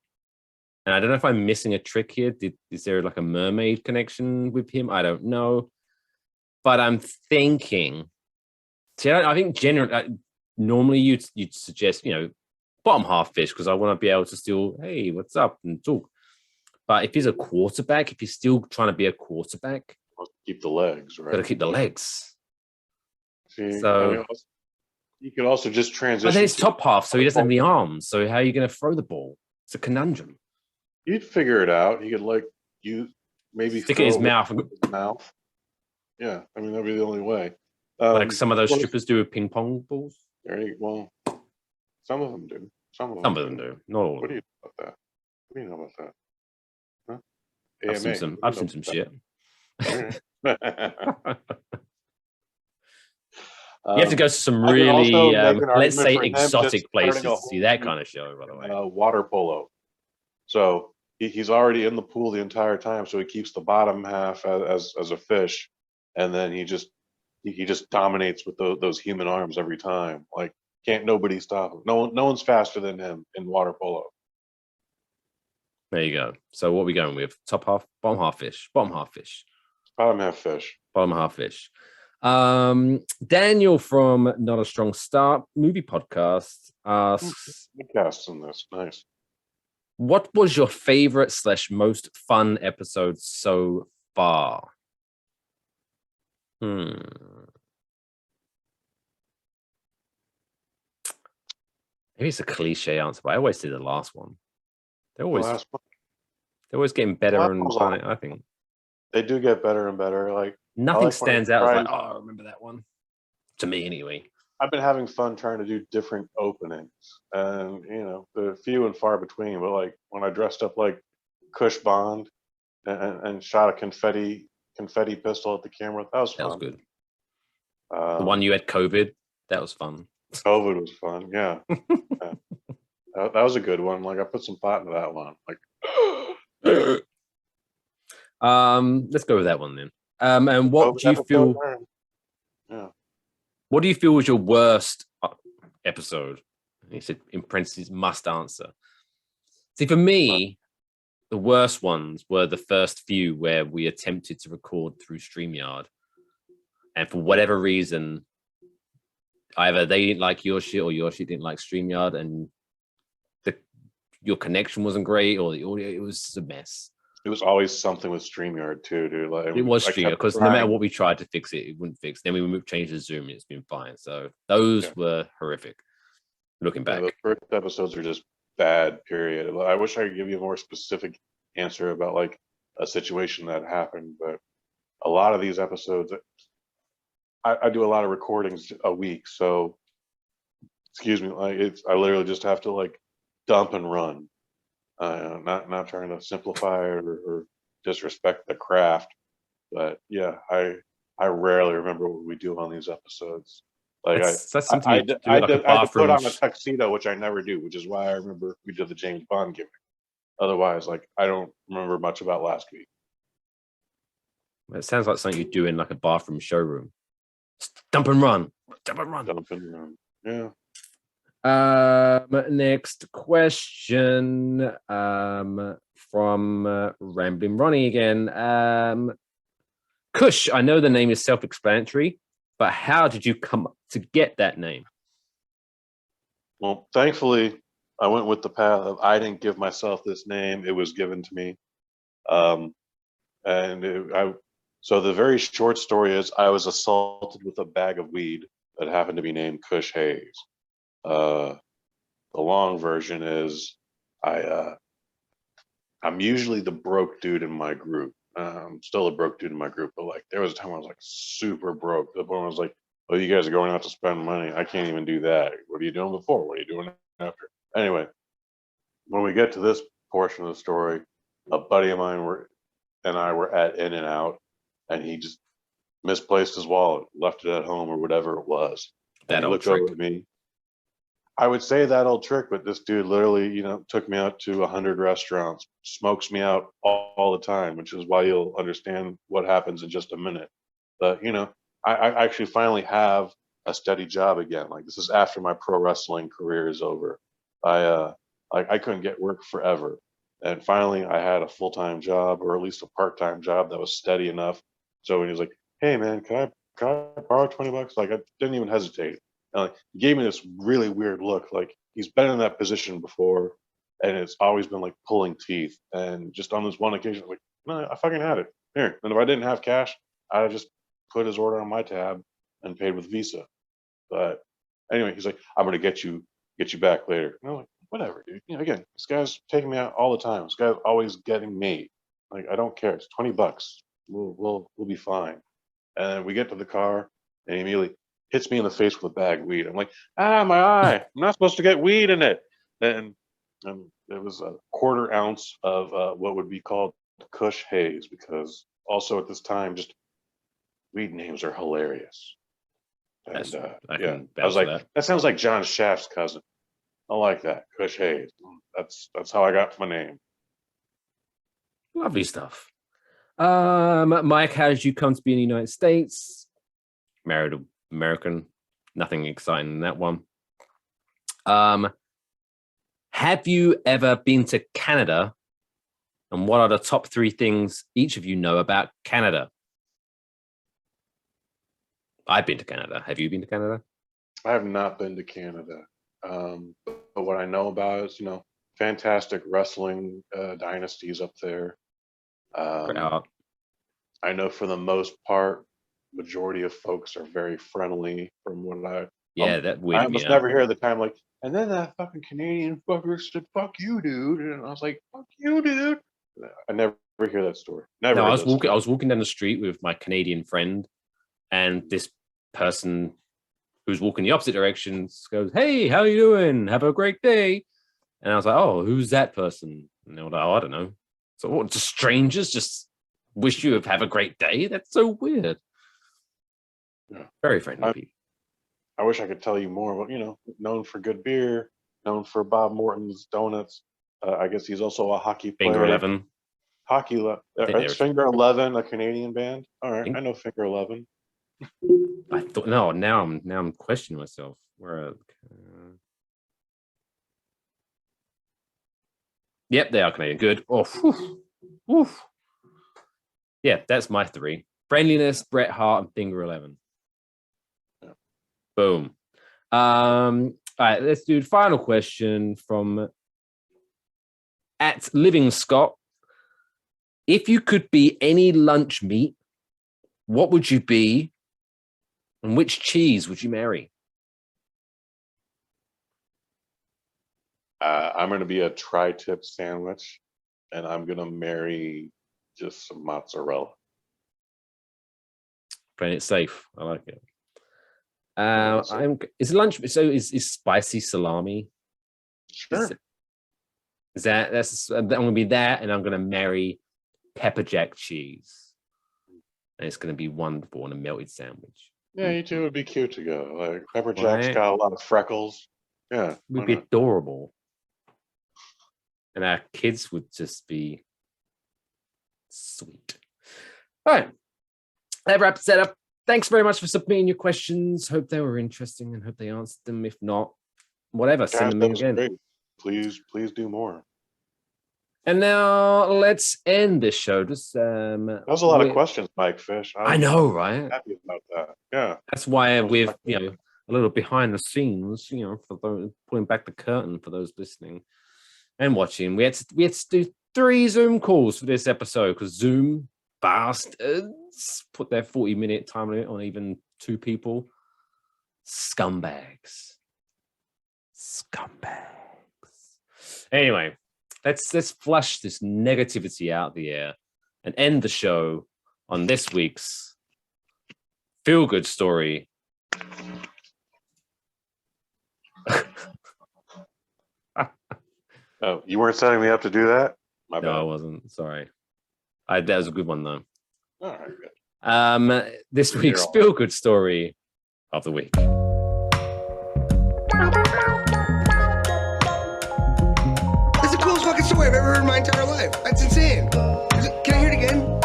And I don't know if I'm missing a trick here. Is there like a mermaid connection with him? I don't know. But I'm thinking, see, I think generally, normally you'd suggest, you know, bottom half fish, because I want to be able to still, hey, what's up, and talk. But if he's a quarterback, if he's still trying to be a quarterback, keep the legs, right? Got to keep the legs. See, so I mean, you could also just transition. But then it's top half, so he doesn't have any arms. So how are you going to throw the ball? It's a conundrum. You'd figure it out. He could maybe stick it in his mouth. Yeah, I mean that'd be the only way. Like some of those strippers do with ping pong balls. Well, some of them do. Some of them do. Not all. What do you know about that? What do you know about that? Huh? I've seen some shit. You have to go to some really, let's say, exotic places to see that kind of show, by the way. Water polo. So he's already in the pool the entire time, so he keeps the bottom half as a fish, and then he just dominates with those human arms every time. Like, can't nobody stop him. No one's faster than him in water polo. There you go. So what are we going with? Top half, bottom half fish, bottom half fish. Bottom half fish. Bottom half fish. Daniel from Not a Strong Start movie podcast asks, podcasts on this. Nice. What was your favorite / most fun episode so far? Maybe it's a cliche answer, but I always say the last one. They're always getting better and funny, I think. They do get better and better. Like nothing stands out as like, oh, I remember that one. To me, anyway. I've been having fun trying to do different openings, and they're few and far between. But like when I dressed up like Kush Bond and shot a confetti pistol at the camera, that was fun. That was good. The one you had COVID That was fun. COVID was fun. Yeah. Yeah. That was a good one. Like I put some thought into that one. Like, Let's go with that one then. And what COVID do you episode feel? learned. Yeah. What do you feel was your worst episode? He said in parentheses, must answer. See, for me, the worst ones were the first few where we attempted to record through StreamYard. And for whatever reason, either they didn't like your shit or your shit didn't like StreamYard, and your connection wasn't great, or the audio, it was just a mess. It was always something with StreamYard too, dude. Like It was I StreamYard, kept because no matter trying. what we tried to fix it, it wouldn't fix. Then we changed to Zoom, and it's been fine. So those were horrific. Looking back, The first episodes are just bad. Period. I wish I could give you a more specific answer about like a situation that happened, but a lot of these episodes, I do a lot of recordings a week, so excuse me, like I literally just have to like dump and run. Not trying to simplify or disrespect the craft, but yeah, I rarely remember what we do on these episodes. Like that's something I you do I like a had to put bathroom. on a tuxedo, which I never do, which is why I remember we did the James Bond gimmick. Otherwise, like I don't remember much about last week. It sounds like something you do in like a bathroom showroom. Just dump and run, dump and run. Dump and run. Yeah. Next question from Rambling Ronnie again. Kush, I know the name is self-explanatory, but how did you come to get that name? Well, thankfully, I went with the path of I didn't give myself this name; it was given to me. So the very short story is I was assaulted with a bag of weed that happened to be named Kush Hayes. The long version is I'm usually the broke dude in my group. I'm still a broke dude in my group, but like there was a time I was like super broke. The point was like, "Oh, you guys are going out to spend money. I can't even do that. What are you doing before? What are you doing after?" Anyway, when we get to this portion of the story, a buddy of mine and I were at In-N-Out, and he just misplaced his wallet, left it at home or whatever it was. And That he old looked trick. over at me. I would say that old trick, but this dude literally, took me out to 100 restaurants, smokes me out all the time, which is why you'll understand what happens in just a minute. But, I actually finally have a steady job again. Like this is after my pro wrestling career is over. I couldn't get work forever. And finally I had a full-time job, or at least a part-time job that was steady enough. So when he was like, "Hey man, can I borrow $20?" Like I didn't even hesitate. And like, he gave me this really weird look. Like he's been in that position before, and it's always been like pulling teeth. And just on this one occasion, like, no, I fucking had it here. And if I didn't have cash, I'd have just put his order on my tab and paid with Visa. But anyway, he's like, "I'm gonna get you back later." And I'm like, "Whatever, dude." Again, this guy's taking me out all the time. This guy's always getting me. Like I don't care. It's $20. We'll be fine. And then we get to the car, and he immediately hits me in the face with a bag of weed. I'm like, my eye. I'm not supposed to get weed in it. And it was a quarter ounce of what would be called Kush Haze, because also at this time, just weed names are hilarious. And I was like, that sounds like John Shaft's cousin. I like that, Kush Hayes. That's how I got my name. Lovely stuff. Mike, how did you come to be in the United States? Married an American. Nothing exciting in that one. Have you ever been to Canada? And what are the top 3 things each of you know about Canada? I've been to Canada. Have you been to Canada? I have not been to Canada. But what I know about is, fantastic wrestling dynasties up there. I know for the most part, majority of folks are very friendly from what that weirded I almost never hear the time like, and then that fucking Canadian fucker said, "Fuck you, dude." And I was like, "Fuck you, dude." I never hear that story. Never. No, I was walking down the street with my Canadian friend, and this person who's walking the opposite direction goes, "Hey, how you doing? Have a great day." And I was like, "Oh, who's that person?" And they were like, "Oh, I don't know." So what, just strangers just wish you have a great day? That's so weird. Yeah. Very friendly people. I wish I could tell you more, but known for good beer, known for Bob Morton's donuts. I guess he's also a hockey player. Finger 11. It's Finger 11, a Canadian band. All right, I know Finger 11. I thought no. Now I'm questioning myself. Yep, they are Canadian. Good. Oh, whew, whew. Yeah, that's my three: Friendliness, Bret Hart, and Finger 11. Yeah. Boom. All right, let's do the final question from at Living Scott. If you could be any lunch meat, what would you be? And which cheese would you marry? I'm going to be a tri-tip sandwich, and I'm going to marry just some mozzarella. Playing it safe. I like it. Is lunch? So is spicy salami? Sure. That's I'm going to be that, and I'm going to marry pepper jack cheese, and it's going to be wonderful in a melted sandwich. Yeah, you two would be cute to go. Like pepper jack's got a lot of freckles. Yeah, we'd be adorable, and our kids would just be sweet. All right, that wraps it up. Thanks very much for submitting your questions. Hope they were interesting, and hope they answered them. If not, whatever, send them in again. Great. Please do more. And now let's end this show. Just that was a lot of questions, Mike Fish. I know, right? Happy about that. Yeah. That's why we've a little behind the scenes, for those, pulling back the curtain for those listening and watching. We had to do 3 Zoom calls for this episode because Zoom bastards put their 40-minute time limit on even 2 people. Scumbags. Anyway. Let's flush this negativity out the air and end the show on this week's feel-good story. Oh, you weren't setting me up to do that? My bad. No, I wasn't. Sorry. That was a good one, though. All right, good. This week's feel-good story of the week. Fucking story I've ever heard in my entire life. That's insane. Can I hear it again?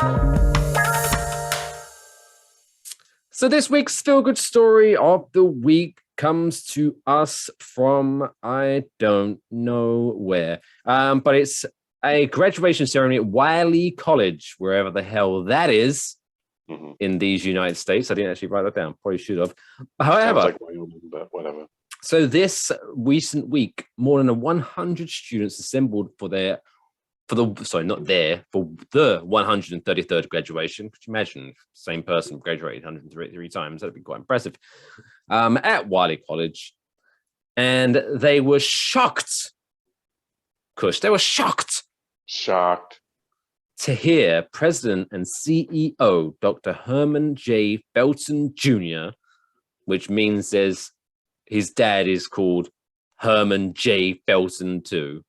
So this week's feel-good story of the week comes to us from I don't know where, but it's a graduation ceremony at Wiley College, wherever the hell that is in these United States. I didn't actually write that down. Probably should have. However, sounds like Wyoming, but whatever. So this recent week, more than 100 students assembled for the 133rd graduation. Could you imagine same person graduated 133 times? That'd be quite impressive. At Wiley College, and they were shocked. Kush, they were shocked to hear President and CEO Dr. Herman J. Felton Jr., which means his dad is called Herman J. Felton too.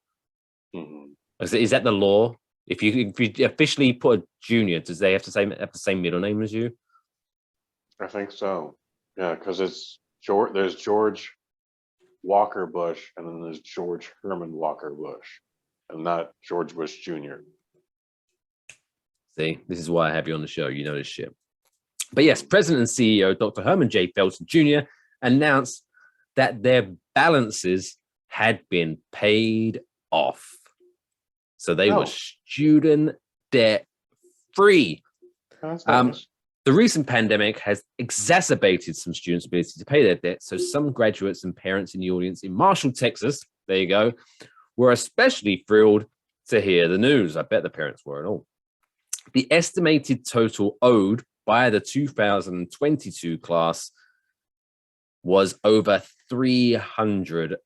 Is that the law? If you officially put a junior, does they have the same middle name as you? I think so. Yeah, because it's George. There's George Walker Bush, and then there's George Herman Walker Bush, and not George Bush Jr. See, this is why I have you on the show. You know this shit. But yes, President and CEO Dr. Herman J. Felton Jr. announced that their balances had been paid off. So they were student debt free. Nice. The recent pandemic has exacerbated some students' ability to pay their debt. So some graduates and parents in the audience in Marshall, Texas, there you go, were especially thrilled to hear the news. I bet the parents were and all. The estimated total owed by the 2022 class was over $300,000.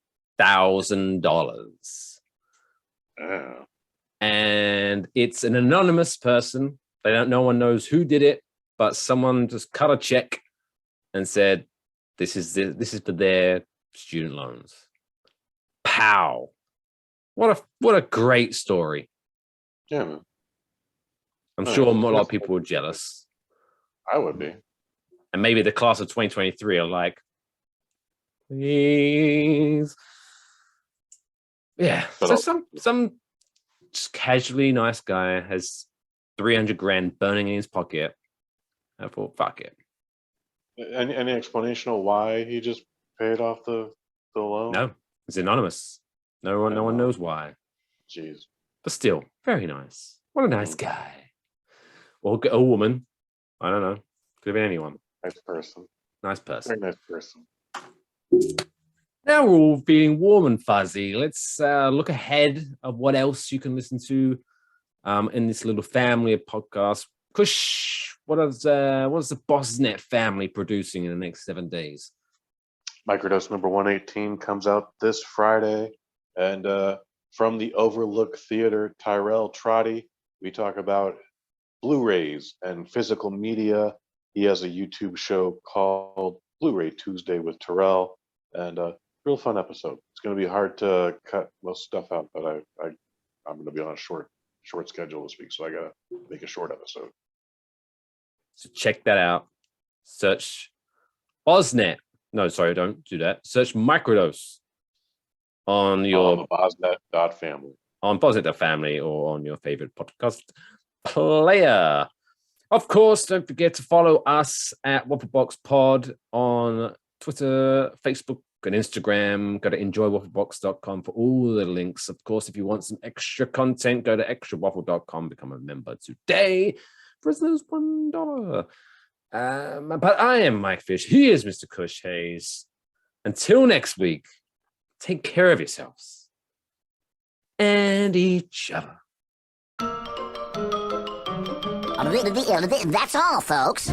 And it's an anonymous person. No one knows who did it, but someone just cut a check and said, this is for their student loans. Pow. What a great story. Yeah, man. I'm sure a lot of people were jealous. I would be. And maybe the class of 2023 are like, Please. Yeah. But So some just casually nice guy has 300 grand burning in his pocket. I thought, fuck it. Any explanation of why he just paid off the loan? No, it's anonymous. No one knows why. Jeez. But still, very nice. What a nice guy. Or a woman. I don't know. Could have been anyone. Nice person. Nice person. Very nice person. Now we're all feeling warm and fuzzy. Let's look ahead of what else you can listen to in this little family of podcasts. Kush, what is the BossNet family producing in the next 7 days? Microdose number 118 comes out this Friday. And from the Overlook Theater, Tyrell Trotty, we talk about Blu-rays and physical media. He has a YouTube show called Blu-ray Tuesday with Tyrell, and a real fun episode. It's going to be hard to cut most stuff out, but I'm going to be on a short schedule this week, so I got to make a short episode. So check that out. Search BossNet. No, sorry, don't do that. Search Microdose on your BossNet.family. On BossNet.family or on your favorite podcast player. Of course, don't forget to follow us at WaffleboxPod on Twitter, Facebook, and Instagram. Go to enjoywafflebox.com for all the links. Of course, if you want some extra content, go to extrawaffle.com. Become a member today for as little as $1. But I am Mike Fish. He is Mr. Kush Hayes. Until next week, take care of yourselves and each other. That's all, folks.